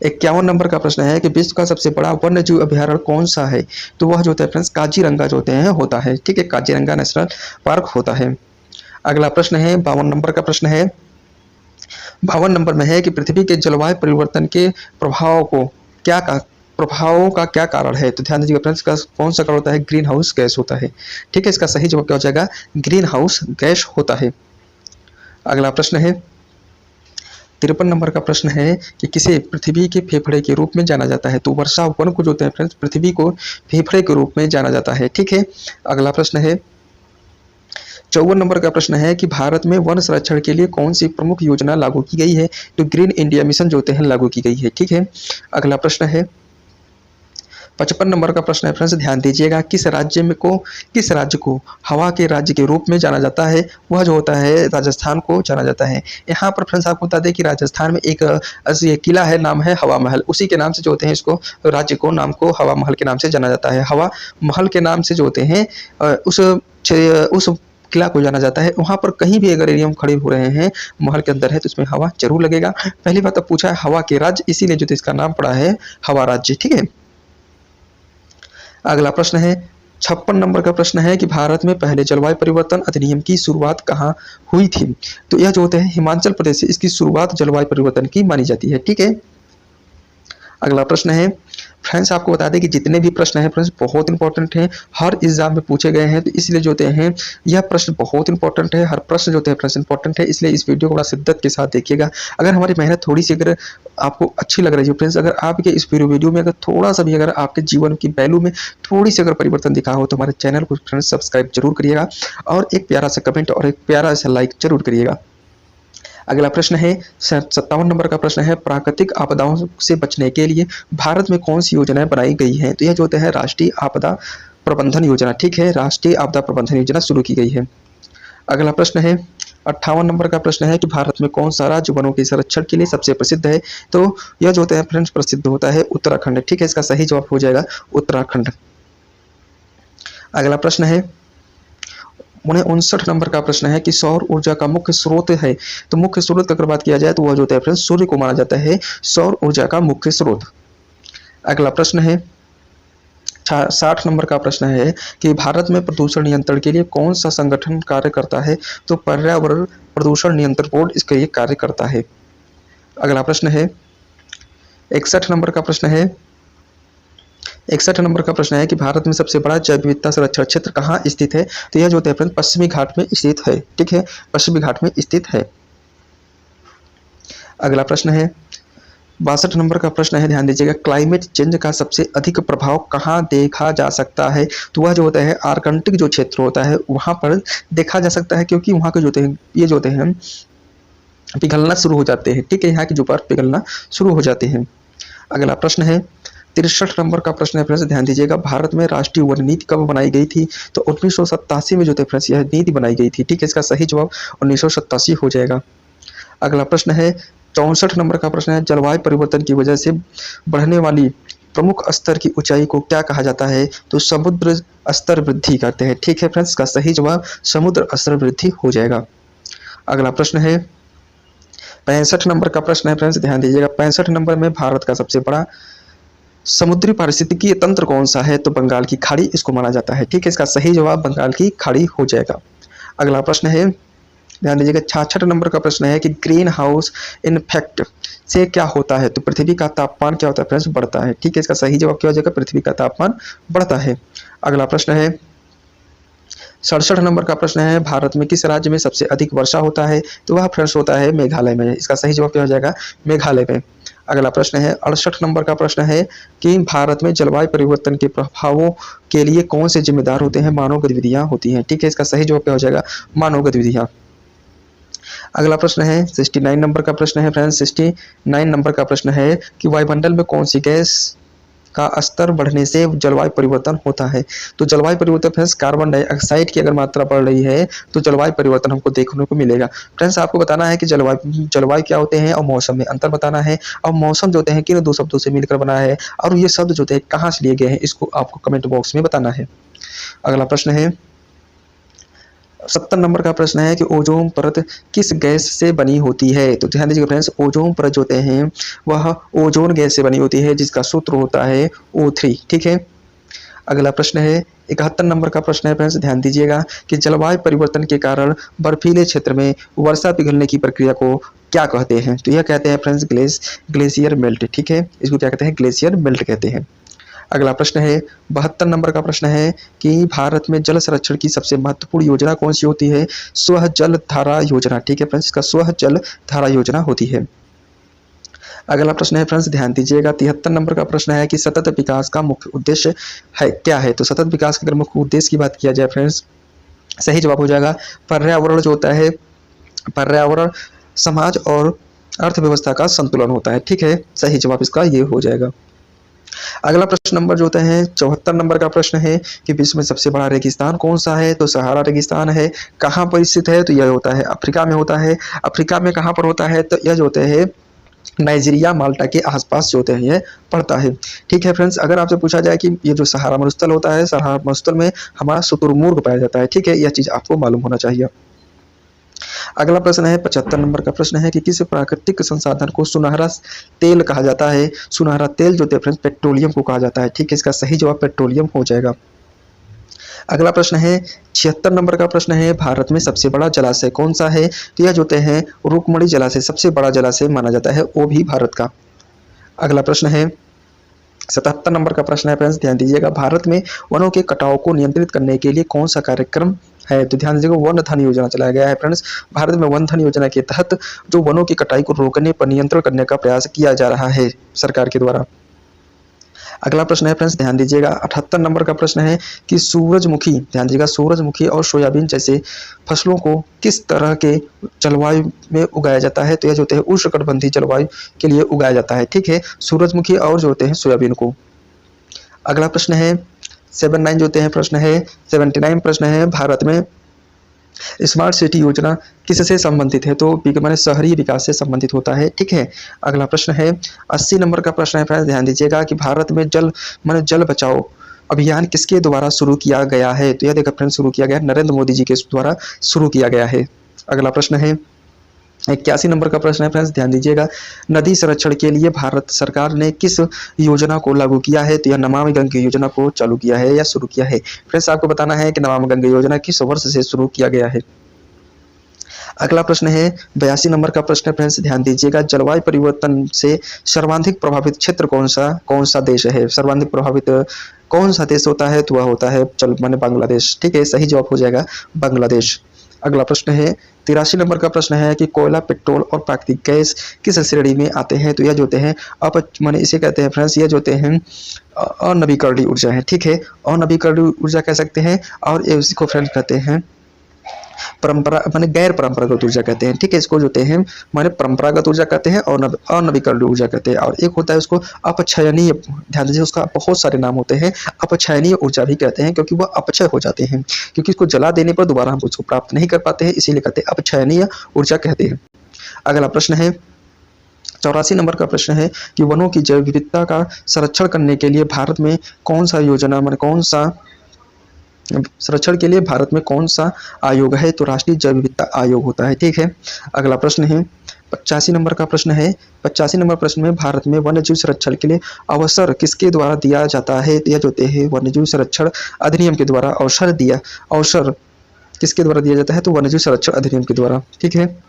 51 नंबर का प्रश्न है कि विश्व का सबसे बड़ा वन्यजीव अभ्यारण्य कौन सा है। तो वह जो होता है फ्रेंड्स काजीरंगा जो होते हैं होता है। ठीक है, काजीरंगा नेशनल पार्क होता है। अगला प्रश्न है 52 नंबर का प्रश्न है, 52 नंबर में है कि पृथ्वी के जलवायु परिवर्तन के प्रभावों का क्या कारण है। तो ध्यान दीजिएगा फ्रेंड्स, का कौन सा कारण होता है, ग्रीन हाउस गैस होता है। ठीक है, इसका सही जवाब क्या हो जाएगा, ग्रीन हाउस गैस होता है। अगला प्रश्न है 53 नंबर का प्रश्न है कि किसे पृथ्वी के फेफड़े के रूप में जाना जाता है। तो वर्षा वन को जो होते हैं फ्रेंड्स पृथ्वी को फेफड़े के रूप में जाना जाता है। ठीक है, अगला प्रश्न है 54 नंबर का प्रश्न है कि भारत में वन संरक्षण के लिए कौन सी प्रमुख योजना लागू की गई है। तो ग्रीन इंडिया मिशन जो होते हैं लागू की गई है। ठीक है, अगला प्रश्न है 55 नंबर का प्रश्न है फ्रेंड्स, ध्यान दीजिएगा, किस राज्य को हवा के राज्य के रूप में जाना जाता है। वह जो होता है राजस्थान को जाना जाता है। यहाँ पर फ्रेंड्स आपको बता दें कि राजस्थान में एक किला है, नाम है हवा महल। उसी के नाम से जो होते हैं इसको राज्य को नाम को हवा महल के नाम से जाना जाता है। हवा महल के नाम से जो होते हैं उस किला को जाना जाता है। वहाँ पर कहीं भी अगर एरिया में खड़े हो रहे हैं महल के अंदर है तो इसमें हवा जरूर लगेगा। पहली बात तो पूछा है हवा के राज्य, इसीलिए जो इसका नाम पड़ा है हवा राज्य। ठीक है, अगला प्रश्न है 56 नंबर का प्रश्न है कि भारत में पहले जलवायु परिवर्तन अधिनियम की शुरुआत कहाँ हुई थी। तो यह जो होते हैं हिमाचल प्रदेश से इसकी शुरुआत जलवायु परिवर्तन की मानी जाती है। ठीक है, अगला प्रश्न है फ्रेंड्स, आपको बता दें कि जितने भी प्रश्न हैं फ्रेंड्स बहुत इंपॉर्टेंट हैं, हर एग्जाम में पूछे गए हैं। तो इसलिए जो होते हैं यह प्रश्न बहुत इंपॉर्टेंट है, हर प्रश्न जो होते हैं प्रश्न इंपॉर्टेंट है, इसलिए इस वीडियो को बड़ा शिद्दत के साथ देखिएगा। अगर हमारी मेहनत थोड़ी सी अगर आपको अच्छी लग रही है फ्रेंड्स, अगर आपके इस वीडियो में अगर थोड़ा सा भी अगर आपके जीवन की वैल्यू में थोड़ी सी अगर परिवर्तन दिखा हो तो हमारे चैनल को फ्रेंड्स सब्सक्राइब जरूर करिएगा और एक प्यारा सा कमेंट और एक प्यारा सा लाइक जरूर करिएगा। अगला प्रश्न है 57 नंबर का प्रश्न है, प्राकृतिक आपदाओं से बचने के लिए भारत में कौन सी योजनाएं बनाई गई हैं। तो यह जो होता है राष्ट्रीय आपदा प्रबंधन योजना। ठीक है, राष्ट्रीय आपदा प्रबंधन योजना शुरू की गई है। अगला प्रश्न है 58 नंबर का प्रश्न है कि भारत में कौन सा राज्य वनों के संरक्षण के लिए सबसे प्रसिद्ध है। तो यह जो होता है फ्रेंड्स प्रसिद्ध होता है उत्तराखंड। ठीक है, इसका सही जवाब हो जाएगा उत्तराखंड। अगला प्रश्न है 59 नंबर का प्रश्न है कि सौर ऊर्जा का मुख्य स्रोत है। तो मुख्य स्रोत अगर बात किया जाए तो वह जो होता है फ्रेंड्स सूर्य को माना जाता है सौर ऊर्जा का मुख्य स्रोत। अगला प्रश्न है 60 नंबर का प्रश्न है कि भारत में प्रदूषण नियंत्रण के लिए कौन सा संगठन कार्य करता है। तो पर्यावरण प्रदूषण नियंत्रण बोर्ड इसके लिए कार्य करता है। अगला प्रश्न है 61 नंबर का प्रश्न है 61 नंबर का प्रश्न है कि भारत में सबसे बड़ा जैव विविधता संरक्षण क्षेत्र कहाँ स्थित है। तो यह जो होता है फ्रेंड्स पश्चिमी घाट में स्थित है। ठीक है, पश्चिमी घाट में स्थित है। अगला प्रश्न है 62 नंबर का प्रश्न है, ध्यान दीजिएगा, क्लाइमेट चेंज का सबसे अधिक प्रभाव कहाँ देखा जा सकता है। तो वह जो होता है आर्कटिक जो क्षेत्र होता है वहाँ पर देखा जा सकता है, क्योंकि वहाँ के जो होते हैं ये जो होते हैं पिघलना शुरू हो जाते हैं। ठीक है, यहाँ की जो बर्फ पिघलना शुरू हो जाते हैं। अगला प्रश्न है 63 नंबर का प्रश्न है फ्रेंड्स, ध्यान दीजिएगा, भारत में राष्ट्रीय वन नीति कब बनाई गई थी। तो 1987 में जो थे फ्रेंड्स यह नीति बनाई गई थी। ठीक है, इसका सही जवाब 1987 हो जाएगा। अगला प्रश्न है 64 नंबर का प्रश्न है, जलवायु परिवर्तन की वजह से बढ़ने वाली प्रमुख स्तर की ऊंचाई को क्या कहा जाता है। तो समुद्र स्तर वृद्धि कहते हैं। ठीक है फ्रेंड्स, इसका सही जवाब समुद्र स्तर वृद्धि हो जाएगा। अगला प्रश्न है 65 नंबर का प्रश्न है फ्रेंड्स, ध्यान दीजिएगा, 65 नंबर में भारत का सबसे बड़ा समुद्री पारिस्थितिकीय तंत्र कौन सा है। तो बंगाल की खाड़ी इसको माना जाता है। ठीक है, इसका सही जवाब बंगाल की खाड़ी हो जाएगा। अगला प्रश्न है, ध्यान दीजिएगा, 66 नंबर का प्रश्न है कि ग्रीन हाउस इफेक्ट से क्या होता है। तो पृथ्वी का तापमान क्या होता है फ्रेंड्स, बढ़ता है। ठीक है, इसका सही जवाब क्या हो जाएगा, पृथ्वी का तापमान बढ़ता है। अगला प्रश्न है 67 नंबर का प्रश्न है, भारत में किस राज्य में सबसे अधिक वर्षा होता है। तो वह फ्रेंड्स होता है मेघालय में। इसका सही जवाब क्या हो जाएगा, मेघालय में। अगला प्रश्न है 68 नंबर का प्रश्न है कि भारत में जलवायु परिवर्तन के प्रभावों के लिए कौन से जिम्मेदार होते हैं। मानव गतिविधियां होती हैं। ठीक है, इसका सही जवाब क्या हो जाएगा, मानव गतिविधियां। अगला प्रश्न है 69 नंबर का प्रश्न है फ्रेंड्स, 69 नंबर का प्रश्न है कि वायुमंडल में कौन सी गैस का स्तर बढ़ने से जलवायु परिवर्तन होता है। तो जलवायु परिवर्तन फ्रेंड्स कार्बन डाइऑक्साइड की अगर मात्रा बढ़ रही है तो जलवायु परिवर्तन हमको देखने को मिलेगा। फ्रेंड्स आपको बताना है कि जलवायु क्या होते हैं और मौसम में अंतर बताना है। और मौसम जो होते हैं किन दो शब्दों से मिलकर बना है और ये शब्द जो होते हैं कहाँ से लिए गए हैं, इसको आपको कमेंट बॉक्स में बताना है। अगला प्रश्न है 70 नंबर का प्रश्न है कि ओजोन परत किस गैस से बनी होती है। तो ध्यान दीजिएगा फ्रेंड्स, ओजोन परत जो होते हैं वह ओजोन गैस से बनी होती है, जिसका सूत्र होता है O3। ठीक है, अगला प्रश्न है 71 नंबर का प्रश्न है फ्रेंड्स, ध्यान दीजिएगा कि जलवायु परिवर्तन के कारण बर्फीले क्षेत्र में वर्षा पिघलने की प्रक्रिया को क्या कहते हैं। तो यह कहते हैं फ्रेंड्स ग्लेशियर मेल्ट। ठीक है, इसको क्या कहते हैं, ग्लेशियर मेल्ट कहते हैं। अगला प्रश्न है 72 नंबर का प्रश्न है कि भारत में जल संरक्षण की सबसे महत्वपूर्ण योजना कौन सी होती है। स्व जल धारा योजना। ठीक है फ्रेंड्स, इसका स्व जल धारा योजना होती है। अगला प्रश्न है फ्रेंड्स, ध्यान दीजिएगा, 73 नंबर का प्रश्न है कि सतत विकास का मुख्य उद्देश्य है क्या है। तो सतत विकास के अगर मुख्य उद्देश्य की बात किया जाए फ्रेंड्स, सही जवाब हो जाएगा पर्यावरण जो होता है, पर्यावरण समाज और अर्थव्यवस्था का संतुलन होता है। ठीक है, सही जवाब इसका ये हो जाएगा। अगला प्रश्न नंबर जो होता है 74 नंबर का प्रश्न है कि विश्व में सबसे बड़ा रेगिस्तान कौन सा है। तो सहारा रेगिस्तान है। कहाँ पर स्थित है। तो यह होता है अफ्रीका में होता है। अफ्रीका में कहाँ पर होता है। तो यह जो होता है नाइजीरिया माल्टा के आसपास जो होते हैं ये पड़ता है। ठीक है फ्रेंड्स, अगर आपसे पूछा जाए कि ये जो सहारा मरुस्थल होता है, सहारा मरुस्थल में हमारा शुतुरमुर्ग पाया जाता है। ठीक है, यह चीज़ आपको मालूम होना चाहिए। अगला प्रश्न है 75 नंबर का प्रश्न है कि किस प्राकृतिक संसाधन को सुनहरा तेल कहा जाता है। सुनहरा तेल जो है फ्रेंड्स पेट्रोलियम को कहा जाता है। ठीक है, इसका सही जवाब पेट्रोलियम हो जाएगा। अगला प्रश्न है 76 नंबर का प्रश्न है, भारत में सबसे बड़ा जलाशय कौन सा है। तो यह जो है रुक्मणी जलाशय सबसे बड़ा जलाशय माना जाता है, वो भी भारत का। अगला प्रश्न है 77 नंबर का प्रश्न है फ्रेंड्स, ध्यान दीजिएगा, भारत में वनों के कटाव को नियंत्रित करने के लिए कौन सा कार्यक्रम है। तो ध्यान दीजिएगा वन धन योजना चलाया गया है फ्रेंड्स। भारत में वन धन योजना के तहत जो वनों की कटाई को रोकने पर नियंत्रण करने का प्रयास किया जा रहा है सरकार के द्वारा। अगला प्रश्न है फ्रेंड्स, ध्यान दीजिएगा 78 नंबर का प्रश्न है कि सूरजमुखी, ध्यान दीजिएगा, सूरजमुखी और सोयाबीन जैसे फसलों को किस तरह के जलवायु में उगाया जाता है। तो यह जो होते हैं उष्णकटिबंधीय जलवायु के लिए उगाया जाता है। ठीक है, सूरजमुखी और जो होते हैं सोयाबीन को। अगला प्रश्न है 79 जो होते हैं प्रश्न है 79 प्रश्न है, भारत में स्मार्ट सिटी योजना किससे संबंधित है। तो माने शहरी विकास से संबंधित होता है। ठीक है, अगला प्रश्न है 80 नंबर का प्रश्न है फ्रेंड्स, ध्यान दीजिएगा कि भारत में जल बचाओ अभियान किसके द्वारा शुरू किया गया है? तो यह देखो फ्रेंड्स, शुरू किया गया नरेंद्र मोदी जी के द्वारा शुरू किया गया है। अगला प्रश्न है 81 नंबर का प्रश्न है फ्रेंड्स, ध्यान दीजिएगा। नदी संरक्षण के लिए भारत सरकार ने किस योजना को लागू किया है? तो यह नमामि गंगे योजना को चालू किया है या शुरू किया है। फ्रेंड्स आपको बताना है कि नमामि गंगे योजना किस वर्ष से शुरू किया गया है। अगला प्रश्न है 82 नंबर का प्रश्न है फ्रेंड्स, ध्यान दीजिएगा। जलवायु परिवर्तन से सर्वाधिक प्रभावित क्षेत्र कौन सा देश है? सर्वाधिक प्रभावित कौन सा देश होता है? तो वह होता है माने बांग्लादेश। ठीक है, सही जवाब हो जाएगा बांग्लादेश। अगला प्रश्न है 83 नंबर का प्रश्न है कि कोयला, पेट्रोल और प्राकृतिक गैस किस श्रेणी में आते हैं? तो यह जो होते हैं माने इसे कहते हैं फ्रेंड्स, ये जो होते हैं अनवीकरणीय ऊर्जा है। ठीक है, अनवीकरणीय ऊर्जा कह सकते हैं, और इसको फ्रेंड्स कहते हैं परंपरा माने गैर परंपरागत ऊर्जा कहते हैं। ठीक है, इसको जो होते हैं माने परंपरागत ऊर्जा कहते हैं और अनवीकरणीय ऊर्जा कहते हैं। और एक होता है उसको अपक्षयनीय, ध्यान दीजिए उसका बहुत सारे नाम होते हैं। अपक्षयनीय ऊर्जा भी कहते हैं क्योंकि वह अपक्षय हो जाते हैं, क्योंकि इसको जला देने पर दोबारा हम उसको प्राप्त नहीं कर पाते हैं, इसीलिए कहते हैं अपक्षयनीय ऊर्जा कहते हैं। अगला प्रश्न है 84 नंबर का प्रश्न है कि वनों की जैव विविधता का संरक्षण करने के लिए भारत में कौन सा योजना माने कौन सा संरक्षण के लिए भारत में कौन सा आयोग है? तो राष्ट्रीय जैव विविधता आयोग होता है। ठीक है, अगला प्रश्न है 85 नंबर का प्रश्न है। 85 नंबर प्रश्न में भारत में वन्यजीव संरक्षण के लिए अवसर किसके द्वारा दिया जाता है? तो यह जो है वन्यजीव संरक्षण अधिनियम के द्वारा अवसर किसके द्वारा दिया जाता है? तो वन्यजीव संरक्षण अधिनियम के द्वारा। ठीक है,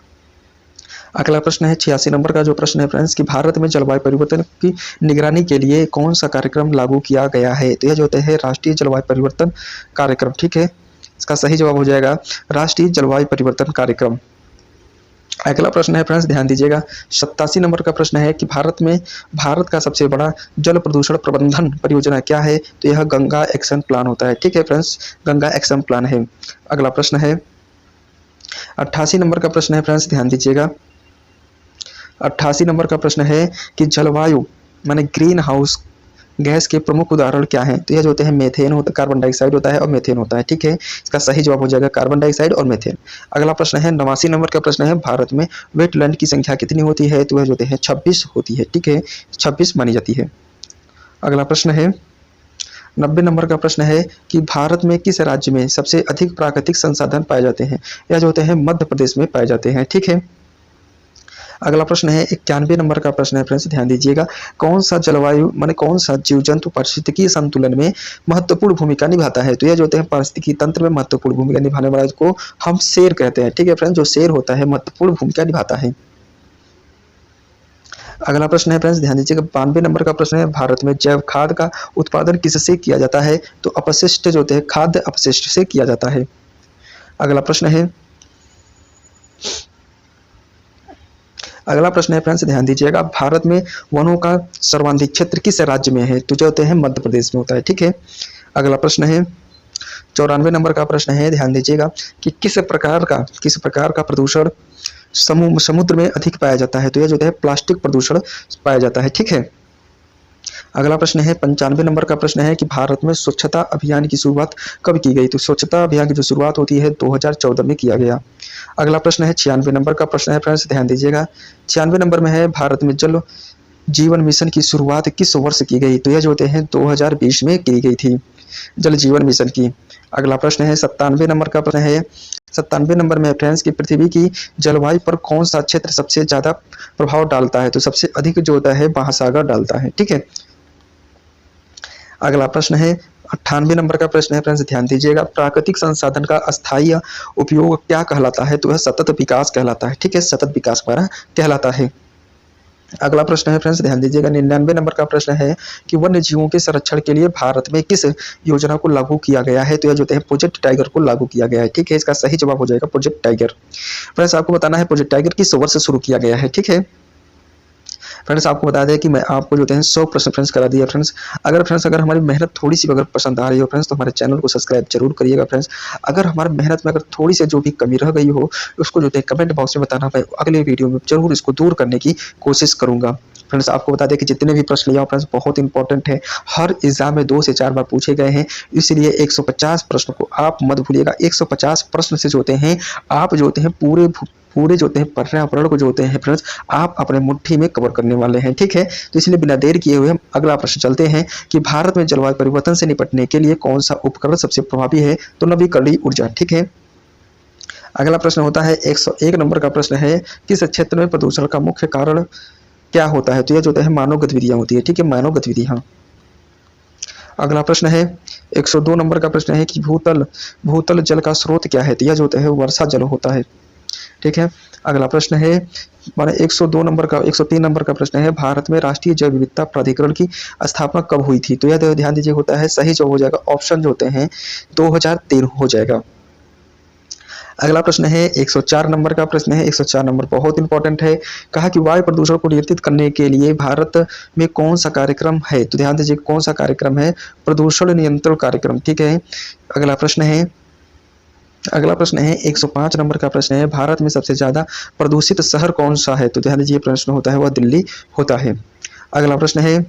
अगला प्रश्न है 86 नंबर का जो प्रश्न है फ्रेंड्स कि भारत में जलवायु परिवर्तन की निगरानी के लिए कौन सा कार्यक्रम लागू किया गया है? तो यह जो है राष्ट्रीय जलवायु परिवर्तन कार्यक्रम। ठीक है, इसका सही जवाब हो जाएगा राष्ट्रीय जलवायु परिवर्तन कार्यक्रम। अगला प्रश्न है फ्रेंड्स, ध्यान दीजिएगा। 87 नंबर का प्रश्न है कि भारत का सबसे बड़ा जल प्रदूषण प्रबंधन परियोजना क्या है? तो यह गंगा एक्शन प्लान होता है। ठीक है फ्रेंड्स, गंगा एक्शन प्लान है। अगला प्रश्न है 88 नंबर का प्रश्न है फ्रेंड्स, ध्यान दीजिएगा। 88 नंबर का प्रश्न है कि जलवायु माने ग्रीन हाउस गैस के प्रमुख उदाहरण क्या हैं? तो यह जो होते हैं मेथेन होता है, कार्बन डाइऑक्साइड होता है और मेथेन होता है। ठीक है, इसका सही जवाब हो जाएगा कार्बन डाइऑक्साइड और मेथेन। अगला प्रश्न है 89 नंबर का प्रश्न है भारत में वेटलैंड की संख्या कितनी होती है? तो वह जो होते हैं 26 होती है। ठीक है, 26 मानी जाती है। अगला प्रश्न है 90 नंबर का प्रश्न है कि भारत में किस राज्य में सबसे अधिक प्राकृतिक संसाधन पाए जाते हैं? यह जो होते हैं मध्य प्रदेश में पाए जाते हैं। ठीक है, अगला प्रश्न है 91 नंबर का प्रश्न है फ्रेंड्स, ध्यान दीजिएगा। कौन सा जलवायु माने कौन सा जीव जंतु पारिस्थितिकीय संतुलन में महत्वपूर्ण भूमिका निभाता है? तो यह जो होते हैं पारिस्थितिकीय तंत्र में महत्वपूर्ण भूमिका निभाने वाले को हम शेर कहते हैं। ठीक है फ्रेंड्स, जो शेर होता है महत्वपूर्ण भूमिका निभाता है। अगला प्रश्न है फ्रेंड्स, ध्यान दीजिएगा। 92 नंबर का प्रश्न है भारत में जैव खाद का उत्पादन किससे किया जाता है? तो अपशिष्ट जो होते हैं खाद्य अपशिष्ट से किया जाता है। अगला प्रश्न है फ्रेंड्स, ध्यान दीजिएगा। भारत में वनों का सर्वाधिक क्षेत्र किस राज्य में है? तो जो होते हैं मध्य प्रदेश में होता है। ठीक है, अगला प्रश्न है 94 नंबर का प्रश्न है, ध्यान दीजिएगा कि किस प्रकार का प्रदूषण समुद्र में अधिक पाया जाता है? तो यह जो है प्लास्टिक प्रदूषण पाया जाता है। ठीक है, अगला प्रश्न है 95 नंबर का प्रश्न है कि भारत में स्वच्छता अभियान की शुरुआत कब की गई? तो स्वच्छता अभियान की जो शुरुआत होती है 2014 में किया गया। अगला प्रश्न है 96 नंबर का प्रश्न है फ्रेंड्स, ध्यान दीजिएगा। 96 नंबर में है भारत में जल जीवन मिशन की शुरुआत किस वर्ष की गई? तो यह जो होते हैं 2020 में की गई थी, जल जीवन मिशन की। अगला प्रश्न है 97 नंबर का प्रश्न है। 97 नंबर में फ्रेंड्स की पृथ्वी की जलवायु पर कौन सा क्षेत्र सबसे ज्यादा प्रभाव डालता है? तो सबसे अधिक जो होता है महासागर डालता है। ठीक है, अगला प्रश्न है 98 नंबर का प्रश्न है फ्रेंड्स, ध्यान दीजिएगा। प्राकृतिक संसाधन का अस्थायी उपयोग क्या कहलाता है? तो वह सतत विकास कहलाता है। ठीक है, सतत विकास हमारा कहलाता है। अगला प्रश्न है फ्रेंड्स, ध्यान दीजिएगा। 99 नंबर का प्रश्न है कि वन्य जीवों के संरक्षण के लिए भारत में किस योजना को लागू किया गया है? तो यह जो है प्रोजेक्ट टाइगर को लागू किया गया है। ठीक है, इसका सही जवाब हो जाएगा प्रोजेक्ट टाइगर। फ्रेंड्स आपको बताना है प्रोजेक्ट टाइगर किस वर्ष से शुरू किया गया है। ठीक है फ्रेंड्स, आपको बता दें कि मैं आपको जो है 100 प्रश्न फ्रेंड्स करा दिया फ्रेंड्स। अगर हमारी मेहनत थोड़ी सी अगर पसंद आ रही हो फ्रेंड्स, तो हमारे चैनल को सब्सक्राइब जरूर करिएगा फ्रेंड्स। अगर हमारी मेहनत में अगर थोड़ी सी जो भी कमी रह गई हो उसको जो है कमेंट बॉक्स में बताना, मैं अगले वीडियो में जरूर इसको दूर करने की कोशिश करूंगा। फ्रेंड्स आपको बता दें कि जितने भी प्रश्न लिया फ्रेंड्स बहुत इंपॉर्टेंट है, हर एग्जाम में 2 से 4 बार पूछे गए हैं, इसलिए 150 प्रश्न को आप मत भूलिएगा। 150 प्रश्न से जो होते हैं आप जो होते हैं पूरे जो होते हैं पर्यावरण को जो होते हैं फ्रेंड्स आप अपने मुट्ठी में कवर करने वाले हैं। ठीक है, तो इसलिए बिना देर किए हुए हम अगला प्रश्न चलते हैं कि भारत में जलवायु परिवर्तन से निपटने के लिए कौन सा उपकरण सबसे प्रभावी है? तो नवीकरणीय ऊर्जा। ठीक है, अगला प्रश्न होता है 101 नंबर का प्रश्न है, किस क्षेत्र में प्रदूषण का मुख्य कारण क्या होता है? तो यह जो होता है मानव गतिविधियां होती है। ठीक है, मानव गतिविधियां। अगला प्रश्न है 102 नंबर का प्रश्न है कि भूतल जल का स्रोत क्या है? तो यह जो होता है वर्षा जल होता है। ठीक है, अगला प्रश्न है माने 102 नंबर का 103 नंबर का प्रश्न है, भारत में राष्ट्रीय जैव विविधता प्राधिकरण की स्थापना कब हुई थी? तो यह ध्यान दीजिए होता है सही जो हो जाएगा ऑप्शन जो होते हैं 2013 हो जाएगा। अगला प्रश्न है 104 नंबर का प्रश्न है, 104 नंबर बहुत इंपॉर्टेंट है। कहा कि वायु प्रदूषण को नियंत्रित करने के लिए भारत में कौन सा कार्यक्रम है? तो ध्यान दीजिए कौन सा कार्यक्रम है? प्रदूषण नियंत्रण कार्यक्रम। ठीक है, अगला प्रश्न है 105 नंबर का प्रश्न है, भारत में सबसे ज्यादा प्रदूषित शहर कौन सा है? तो ध्यान दीजिए प्रश्न होता है वह दिल्ली होता है। अगला प्रश्न है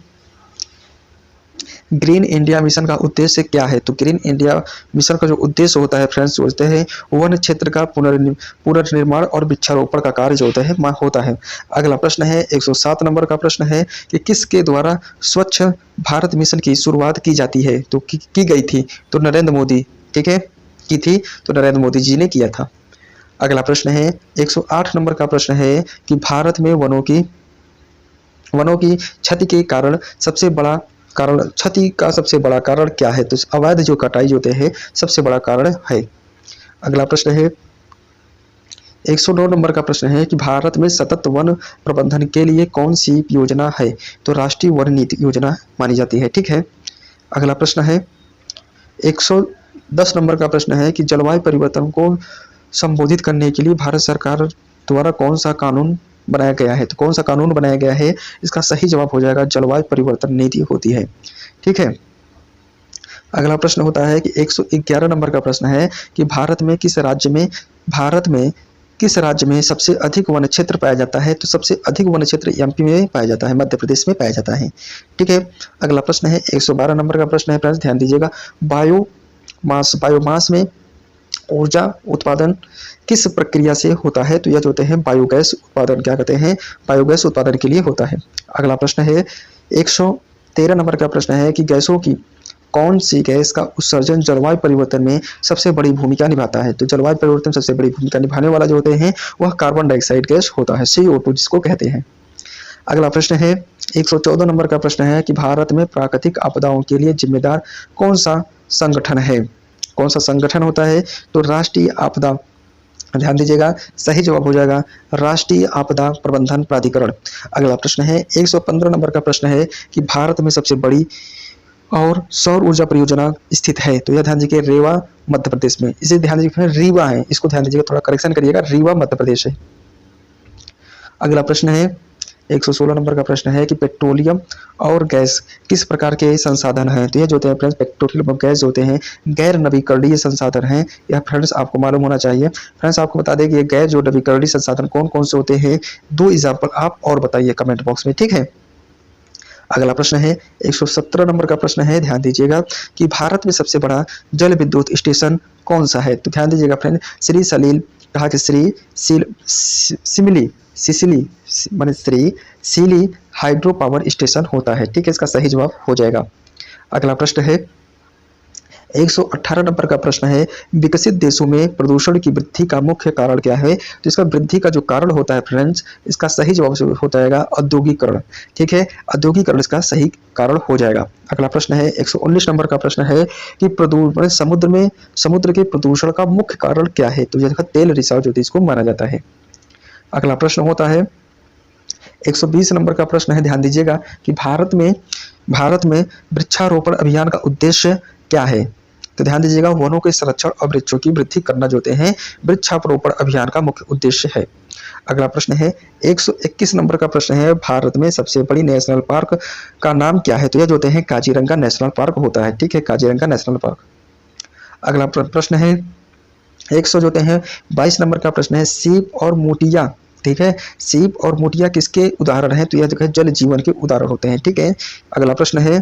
ग्रीन इंडिया मिशन का उद्देश्य क्या है? तो ग्रीन इंडिया मिशन का जो उद्देश्य होता है फ्रेंड्स सोचते हैं वन क्षेत्र का पुनर्निर्माण और वृक्षारोपण का कार्य जो होता है। अगला प्रश्न है 107 नंबर का प्रश्न है कि किसके द्वारा स्वच्छ भारत मिशन की शुरुआत की जाती है? तो की गई थी? तो नरेंद्र मोदी। ठीक है, की थी तो नरेंद्र मोदी जी ने किया था। अगला प्रश्न है 108 नंबर का प्रश्न है कि भारत में वनों की क्षति के कारण क्षति का सबसे बड़ा कारण क्या है? तो अवैध जो कटाई होते हैं सबसे बड़ा कारण है। अगला प्रश्न है 109 नंबर का प्रश्न है कि भारत में सतत वन प्रबंधन के लिए कौन सी योजना है? तो राष्ट्रीय वन नीति योजना मानी जाती है। ठीक है, अगला प्रश्न है 110 नंबर का प्रश्न है कि जलवायु परिवर्तन को संबोधित करने के लिए भारत सरकार द्वारा कौन सा कानून बनाया गया है? तो कौन सा कानून बनाया गया है? इसका सही जवाब हो जाएगा जलवायु परिवर्तन नीति होती है। ठीक है, अगला प्रश्न होता है कि 111 नंबर का प्रश्न है कि भारत में किस राज्य में सबसे अधिक वन क्षेत्र पाया जाता है? तो सबसे अधिक वन क्षेत्र एमपी में पाया जाता है, मध्य प्रदेश में पाया जाता है। ठीक है, अगला प्रश्न है 112 नंबर का प्रश्न है फ्रेंड्स ध्यान दीजिएगा, बायोमास में ऊर्जा उत्पादन किस प्रक्रिया से होता है? तो यह जो होते हैं बायोगैस उत्पादन क्या कहते हैं? बायोगैस उत्पादन के लिए होता है। अगला प्रश्न है 113 नंबर का प्रश्न है कि गैसों की कौन सी गैस का उत्सर्जन जलवायु परिवर्तन में सबसे बड़ी भूमिका निभाता है? तो जलवायु परिवर्तन सबसे बड़ी भूमिका निभाने वाला जो होते हैं वह कार्बन डाइऑक्साइड गैस होता है, CO2 जिसको कहते हैं। अगला प्रश्न है 114 नंबर का प्रश्न है कि भारत में प्राकृतिक आपदाओं के लिए जिम्मेदार कौन सा संगठन है? कौन सा संगठन होता है? तो राष्ट्रीय आपदा, ध्यान दीजिएगा सही जवाब हो जाएगा राष्ट्रीय आपदा प्रबंधन प्राधिकरण। अगला प्रश्न है 115 नंबर का प्रश्न है कि भारत में सबसे बड़ी और सौर ऊर्जा परियोजना स्थित है? तो यह ध्यान दीजिए रेवा मध्य प्रदेश में, इसे ध्यान दीजिए रीवा है, इसको ध्यान दीजिएगा थोड़ा करेक्शन करिएगा, रीवा मध्य प्रदेश है। अगला प्रश्न है 116 नंबर का प्रश्न है कि पेट्रोलियम और गैस किस प्रकार के संसाधन हैं? तो ये जो होते हैं फ्रेंड्स पेट्रोलियम और गैस जो होते हैं गैर नवीकरणीय संसाधन हैं, यह फ्रेंड्स आपको मालूम होना चाहिए। फ्रेंड्स आपको बता दें कि ये गैर जो नवीकरणीय संसाधन कौन कौन से होते हैं, 2 एग्जाम्पल आप और बताइए कमेंट बॉक्स में। ठीक है, अगला प्रश्न है 117 नंबर का प्रश्न है ध्यान दीजिएगा कि भारत में सबसे बड़ा जल विद्युत स्टेशन कौन सा है? तो ध्यान दीजिएगा फ्रेंड श्री सलील कहा कि श्री सीली हाइड्रो पावर स्टेशन होता है। ठीक है, इसका सही जवाब हो जाएगा। अगला प्रश्न है 118 नंबर का प्रश्न है विकसित देशों में प्रदूषण की वृद्धि का मुख्य कारण क्या है? तो इसका वृद्धि का जो कारण होता है फ्रेंड्स इसका सही जवाब हो जाएगा औद्योगिकरण। ठीक है, औद्योगिकरण इसका सही कारण हो जाएगा। अगला प्रश्न है 119 नंबर का प्रश्न है कि समुद्र के प्रदूषण का मुख्य कारण क्या है? तो यह तेल रिसाव जो इसको माना जाता है। अगला प्रश्न होता है 120 नंबर का प्रश्न है ध्यान दीजिएगा कि भारत में वृक्षारोपण अभियान का उद्देश्य क्या है? तो ध्यान दीजिएगा वनों के संरक्षण और वृक्षों की वृद्धि करना जो होते हैं वृक्षारोपण अभियान का मुख्य उद्देश्य है। अगला प्रश्न है 121 नंबर का प्रश्न है भारत में सबसे बड़ी नेशनल पार्क का नाम क्या है? तो यह जो होते हैं काजीरंगा नेशनल पार्क होता है। ठीक है, काजीरंगा नेशनल पार्क। अगला प्रश्न है 122 नंबर का प्रश्न है सीप और मोटिया। ठीक है, सीप और मोटिया किसके उदाहरण हैं? तो यह जल जीवन के उदाहरण होते हैं। ठीक है, अगला प्रश्न है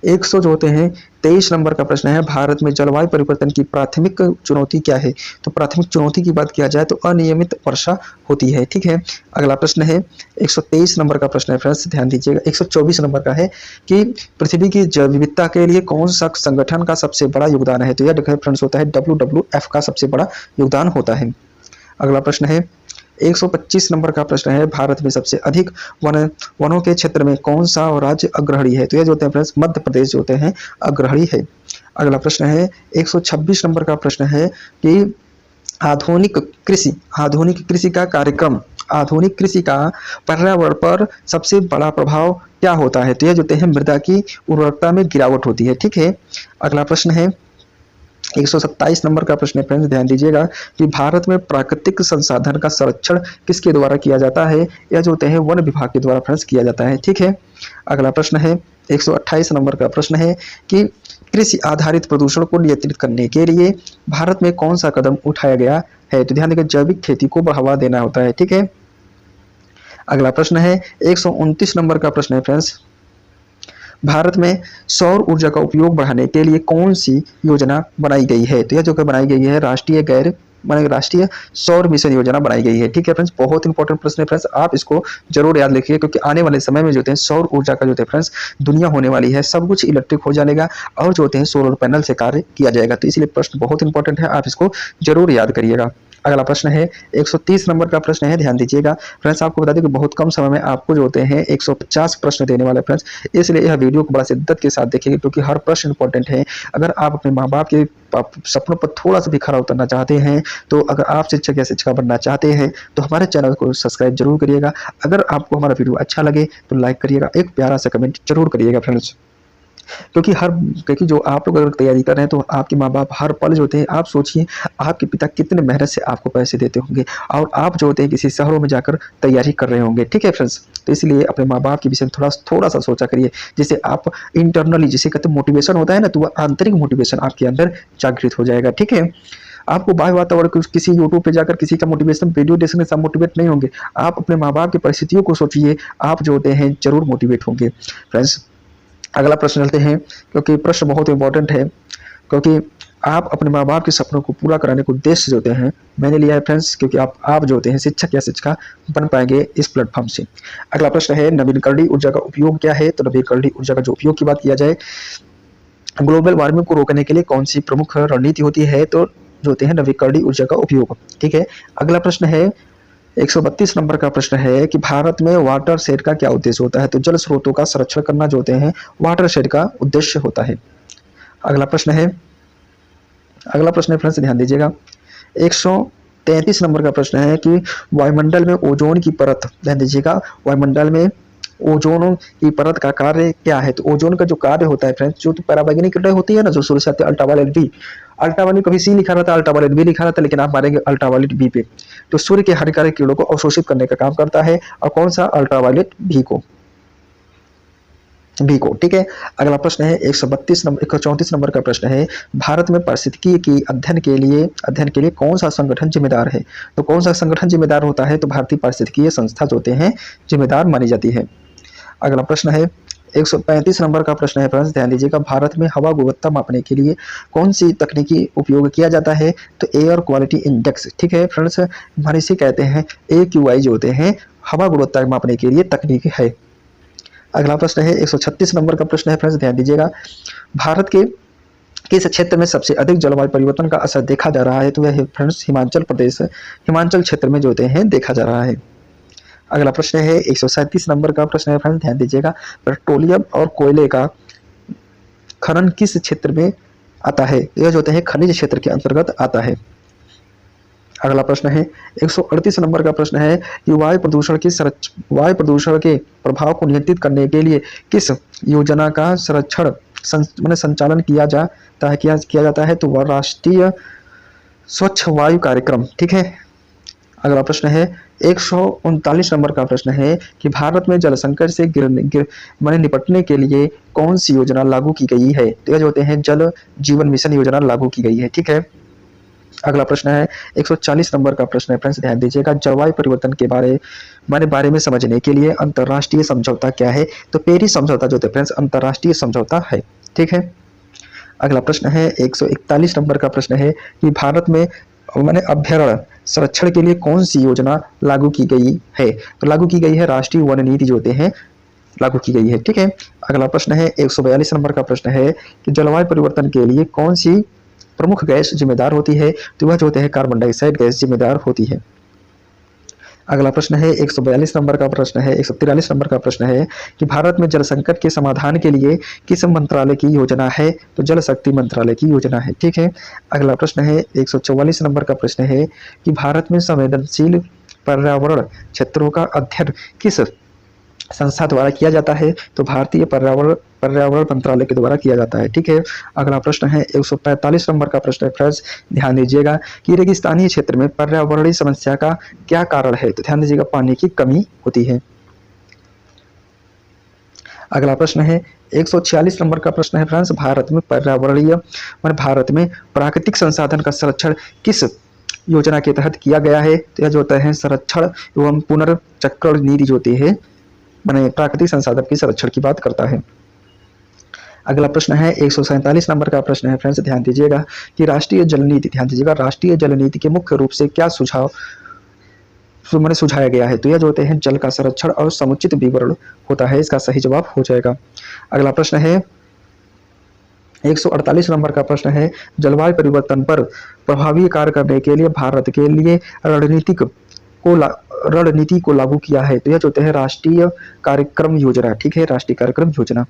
100 जो होते हैं 23 नंबर का प्रश्न है, भारत में जलवायु परिवर्तन की प्राथमिक चुनौती क्या है? तो प्राथमिक चुनौती की बात किया जाए तो अनियमित वर्षा होती है। ठीक है, अगला प्रश्न है 123 नंबर का प्रश्न है फ्रेंड्स, ध्यान दीजिएगा। 124 नंबर का है कि पृथ्वी की जैव विविधता के लिए कौन सा संगठन का सबसे बड़ा योगदान है? तो यह देखिए फ्रेंड्स होता है WWF का सबसे बड़ा योगदान होता है। अगला प्रश्न है 125 नंबर का प्रश्न है, भारत में सबसे अधिक वनों के क्षेत्र में कौन सा राज्य अग्रणी है? तो ये जो होते हैं फ्रेंड्स मध्य प्रदेश जो होते हैं अग्रणी है। अगला प्रश्न है 126 नंबर का प्रश्न है कि आधुनिक कृषि का कार्यक्रम, आधुनिक कृषि का पर्यावरण पर सबसे बड़ा प्रभाव क्या होता है? तो यह जो होते हैं मृदा की उर्वरकता में गिरावट होती है। ठीक है, अगला प्रश्न है 127 नंबर का प्रश्न है फ्रेंड्स, ध्यान दीजिएगा कि भारत में प्राकृतिक संसाधन का संरक्षण किसके द्वारा किया जाता है? यह जो होते हैं वन विभाग के द्वारा फ्रेंड्स किया जाता है। ठीक है, अगला प्रश्न है 128 नंबर का प्रश्न है कि कृषि आधारित प्रदूषण को नियंत्रित करने के लिए भारत में कौन सा कदम उठाया गया है? तो ध्यान देगा जैविक खेती को बढ़ावा देना होता है। ठीक है, अगला प्रश्न है 129 नंबर का प्रश्न है फ्रेंड्स, भारत में सौर ऊर्जा का उपयोग बढ़ाने के लिए कौन सी योजना बनाई गई है? तो यह जो बनाई गई है राष्ट्रीय सौर मिशन योजना बनाई गई है। ठीक है फ्रेंड्स, बहुत इंपॉर्टेंट प्रश्न है फ्रेंड्स, आप इसको जरूर याद रखिए क्योंकि आने वाले समय में जो होते हैं सौर ऊर्जा का जो होते हैं फ्रेंड्स दुनिया होने वाली है, सब कुछ इलेक्ट्रिक हो जाएगा और जो होते हैं सोलर पैनल से कार्य किया जाएगा। तो इसलिए प्रश्न बहुत इंपॉर्टेंट है, आप इसको जरूर याद करिएगा। अगला प्रश्न है 130 नंबर का प्रश्न है, ध्यान दीजिएगा फ्रेंड्स। आपको बता दें कि बहुत कम समय में आपको जो होते हैं 150 प्रश्न देने वाले फ्रेंड्स, इसलिए यह वीडियो को बड़ा शिद्दत के साथ देखिएगा क्योंकि हर प्रश्न इंपॉर्टेंट है। अगर आप अपने माँ बाप के सपनों पर थोड़ा सा भी खरा उतरना चाहते हैं, तो अगर आप शिक्षक या शिक्षिका बनना चाहते हैं तो हमारे चैनल को सब्सक्राइब जरूर करिएगा। अगर आपको हमारा वीडियो अच्छा लगे तो लाइक करिएगा, एक प्यारा सा कमेंट जरूर करिएगा फ्रेंड्स। क्योंकि जो आप लोग अगर तैयारी कर रहे हैं तो आपके माँ बाप हर पल जो होते हैं, आप सोचिए आपके पिता कितने मेहनत से आपको पैसे देते होंगे और आप जो होते हैं किसी शहरों में जाकर तैयारी कर रहे होंगे। ठीक है फ्रेंड्स, तो इसलिए अपने माँ बाप के विषय में थोड़ा सा सोचा करिए, जिससे आप इंटरनली जिसे कहते हैं मोटिवेशन होता है ना, तो वह आंतरिक मोटिवेशन आपके अंदर जागृत हो जाएगा। ठीक है, आपको बाह्य वातावरण किसी यूट्यूब पे जाकर किसी का मोटिवेशन वीडियो देखने से मोटिवेट नहीं होंगे, आप अपने माँ बाप की परिस्थितियों को सोचिए, आप जो होते हैं जरूर मोटिवेट होंगे। फ्रेंड्स, अगला प्रश्न चलते हैं क्योंकि प्रश्न बहुत इंपॉर्टेंट है, क्योंकि आप अपने माँ बाप के सपनों को पूरा कराने को उद्देश्य जो होते हैं मैंने लिया है फ्रेंड्स, क्योंकि आप जो होते हैं शिक्षक या शिक्षिका बन पाएंगे इस प्लेटफॉर्म से। अगला प्रश्न है नवीकरणीय ऊर्जा का उपयोग क्या है? तो नवीकरणीय ऊर्जा का जो उपयोग की बात किया जाए, ग्लोबल वार्मिंग को रोकने के लिए कौन सी प्रमुख रणनीति होती है? तो जो होते हैं नवीकरणीय ऊर्जा का उपयोग। ठीक है, अगला प्रश्न है 132 नंबर का प्रश्न है कि भारत में वाटर शेड का क्या उद्देश्य होता है? तो जल स्रोतों का संरक्षण करना जो होते हैं वाटर शेड का उद्देश्य होता है। अगला प्रश्न है फ्रेंड्स, ध्यान दीजिएगा 133 नंबर का प्रश्न है कि वायुमंडल में ओजोन की परत, ध्यान दीजिएगा वायुमंडल में ओजोन की परत का कार्य क्या है? तो ओजोन का जो कार्य होता है फ्रेंड्स, जो तो पराबैंगनी किरणें होती है ना, जो सूर्य से आती है, अल्ट्रावायलेट बी, अल्ट्रावायलेट कभी सी लिखा रहता है, अल्ट्रावायलेट बी लिखा रहता है, लेकिन आप मारेंगे अल्ट्रावायलेट बी पे। तो सूर्य के हानिकारक किरणों को अवशोषित करने का काम करता है, और कौन सा? अल्ट्रावायलेट बी को। ठीक है, अगला प्रश्न है 134 नंबर का प्रश्न है, भारत में पारिस्थितिकी की अध्ययन के लिए कौन सा संगठन जिम्मेदार है? तो कौन सा संगठन जिम्मेदार होता है? तो भारतीय पारिस्थितिकीय संस्था जो होते हैं जिम्मेदार मानी जाती है। अगला प्रश्न है 135 नंबर का प्रश्न है फ्रेंड्स, ध्यान दीजिएगा भारत में हवा गुणवत्ता मापने के लिए कौन सी तकनीकी उपयोग किया जाता है? तो एयर क्वालिटी इंडेक्स। ठीक है फ्रेंड्स, हमारे इसे कहते हैं AQI जो होते हैं हवा गुणवत्ता मापने के लिए तकनीक है। अगला प्रश्न है 136 नंबर का प्रश्न है फ्रेंड्स, ध्यान दीजिएगा भारत के किस क्षेत्र में सबसे अधिक जलवायु परिवर्तन का असर देखा जा रहा है? तो वह फ्रेंड्स हिमाचल क्षेत्र में जो होते हैं देखा जा रहा है। अगला प्रश्न है 137 नंबर का प्रश्न है फ्रेंड्स, ध्यान दीजिएगा पेट्रोलियम और कोयले का खनन किस क्षेत्र में आता है? यह जो होते हैं खनिज क्षेत्र के अंतर्गत आता है। अगला प्रश्न है 138 नंबर का प्रश्न है कि वायु प्रदूषण के प्रभाव को नियंत्रित करने के लिए किस योजना का संचालन किया जाता है? तो वह राष्ट्रीय स्वच्छ वायु कार्यक्रम। ठीक है, अगला प्रश्न है 139 नंबर का प्रश्न है कि भारत में जल संकट से निपटने के लिए कौन सी योजना लागू की गई है? तो यह जो होते हैं जल जीवन मिशन योजना लागू की गई है। ठीक है, अगला प्रश्न है 140 नंबर का प्रश्न है फ्रेंड्स, ध्यान दीजिएगा। जलवायु परिवर्तन के बारे में समझने के लिए अंतर्राष्ट्रीय समझौता क्या है? तो पेरिस समझौता जो है फ्रेंड्स अंतर्राष्ट्रीय समझौता है। ठीक है। अगला प्रश्न है 141 नंबर का प्रश्न है कि भारत में माने अभ्यारण्य संरक्षण के लिए कौन सी योजना लागू की गई है? तो लागू की गई है राष्ट्रीय वन नीति जो होते हैं लागू की गई है। ठीक है। अगला प्रश्न है 142 नंबर का प्रश्न है कि जलवायु परिवर्तन के लिए कौन सी प्रमुख गैस जिम्मेदार होती है? तो वह जो होते हैं कार्बन डाइऑक्साइड गैस जिम्मेदार होती है। अगला प्रश्न है 142 नंबर का प्रश्न है 143 नंबर का प्रश्न है कि भारत में जल संकट के समाधान के लिए किस मंत्रालय की योजना है? तो जल शक्ति मंत्रालय की योजना है। ठीक है। अगला प्रश्न है 144 नंबर का प्रश्न है कि भारत में संवेदनशील पर्यावरण क्षेत्रों का अध्ययन किस संस्था द्वारा किया जाता है? तो भारतीय पर्यावरण मंत्रालय के द्वारा किया जाता है। ठीक है। अगला प्रश्न है 145 नंबर का प्रश्न है फ्रेंड्स, ध्यान दीजिएगा कि रेगिस्तानी क्षेत्र में पर्यावरणीय समस्या का क्या कारण है? तो ध्यान दीजिएगा पानी की कमी होती है। अगला प्रश्न है 146 नंबर का प्रश्न है फ्रेंड्स, भारत में प्राकृतिक संसाधन का संरक्षण किस योजना के तहत किया गया है? तो यह जो होता है संरक्षण एवं पुनर्चक्रण नीति जो होती है मैंने प्राकृतिक संसाधन की संरक्षण की बात करता है। अगला प्रश्न है 147 नंबर का प्रश्न है फ्रेंड्स, ध्यान दीजिएगा कि राष्ट्रीय जल नीति, ध्यान दीजिएगा राष्ट्रीय जल नीति के मुख्य रूप से क्या मैंने सुझाया गया है? तो यह जो होते हैं जल का संरक्षण और समुचित विवरण होता है, इसका सही जवाब हो जाएगा। अगला प्रश्न है 148 नंबर का प्रश्न है, जलवायु परिवर्तन पर प्रभावी कार्य करने के लिए भारत के लिए रणनीति को लागू किया है? तो यह जो होते हैं राष्ट्रीय कार्यक्रम योजना। ठीक है। राष्ट्रीय कार्यक्रम योजना।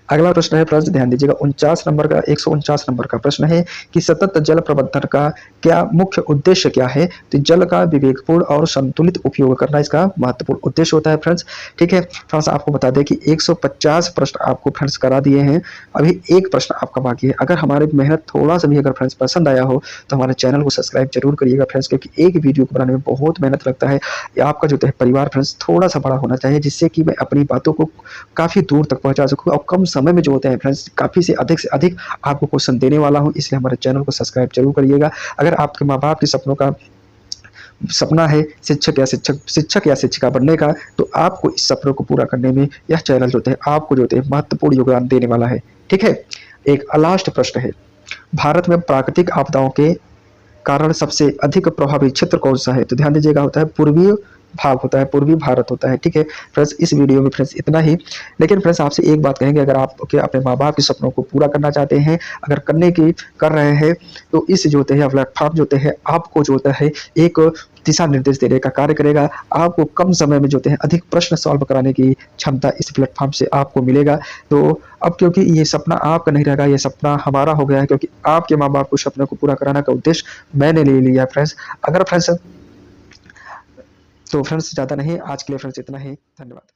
अगला प्रश्न है फ्रेंड्स, ध्यान दीजिएगा 149 नंबर का प्रश्न है कि सतत जल प्रबंधन का क्या मुख्य उद्देश्य क्या है? तो जल का विवेकपूर्ण और संतुलित उपयोग करना इसका महत्वपूर्ण उद्देश्य होता है फ्रेंड्स। ठीक है। फ्रेंड्स आपको बता दें कि 150 प्रश्न आपको फ्रेंड्स करा दिए हैं, अभी एक प्रश्न आपका बाकी है। अगर हमारी मेहनत थोड़ा सा भी अगर फ्रेंड्स पसंद आया हो तो हमारे चैनल को सब्सक्राइब जरूर करिएगा फ्रेंड्स, क्योंकि एक वीडियो को बनाने में बहुत मेहनत लगता है। आपका जो है परिवार फ्रेंड्स थोड़ा सा बड़ा होना चाहिए, जिससे कि मैं अपनी बातों को काफ़ी दूर तक पहुँचा सकूँ और कम समय में जो होते हैं फ्रेंड्स काफ़ी से अधिक आपको क्वेश्चन देने वाला हूं, इसलिए हमारे चैनल को सब्सक्राइब जरूर करिएगा। अगर आपके माँ बाप के सपनों का सपना है शिक्षक या शिक्षिका बनने का, तो आपको इस सपनों को पूरा करने में यह चैनल जो है आपको जो है महत्वपूर्ण योगदान देने वाला है। ठीक है। एक लास्ट प्रश्न है, भारत में प्राकृतिक आपदाओं के कारण सबसे अधिक प्रभावित क्षेत्र कौन सा है? तो ध्यान दीजिएगा होता है पूर्वी भाग होता है, पूर्वी भारत होता है। ठीक है फ्रेंड्स, इस वीडियो में फ्रेंड्स इतना ही। लेकिन फ्रेंड्स आपसे एक बात कहेंगे, अगर आप अपने माँ बाप के सपनों को पूरा करना चाहते हैं, अगर कर रहे हैं, तो इस जो होते हैं प्लेटफॉर्म जो होते हैं आपको जो होता है एक दिशा निर्देश देने का कार्य करेगा। आपको कम समय में जो होते हैं अधिक प्रश्न सॉल्व कराने की क्षमता इस प्लेटफॉर्म से आपको मिलेगा। तो अब क्योंकि ये सपना आपका नहीं रहेगा, ये सपना हमारा हो गया है, क्योंकि आपके माँ बाप को सपनों को पूरा कराने का उद्देश्य मैंने ले लिया फ्रेंड्स। अगर फ्रेंड्स तो फ्रेंड्स ज़्यादा नहीं, आज के लिए फ्रेंड्स इतना ही। धन्यवाद।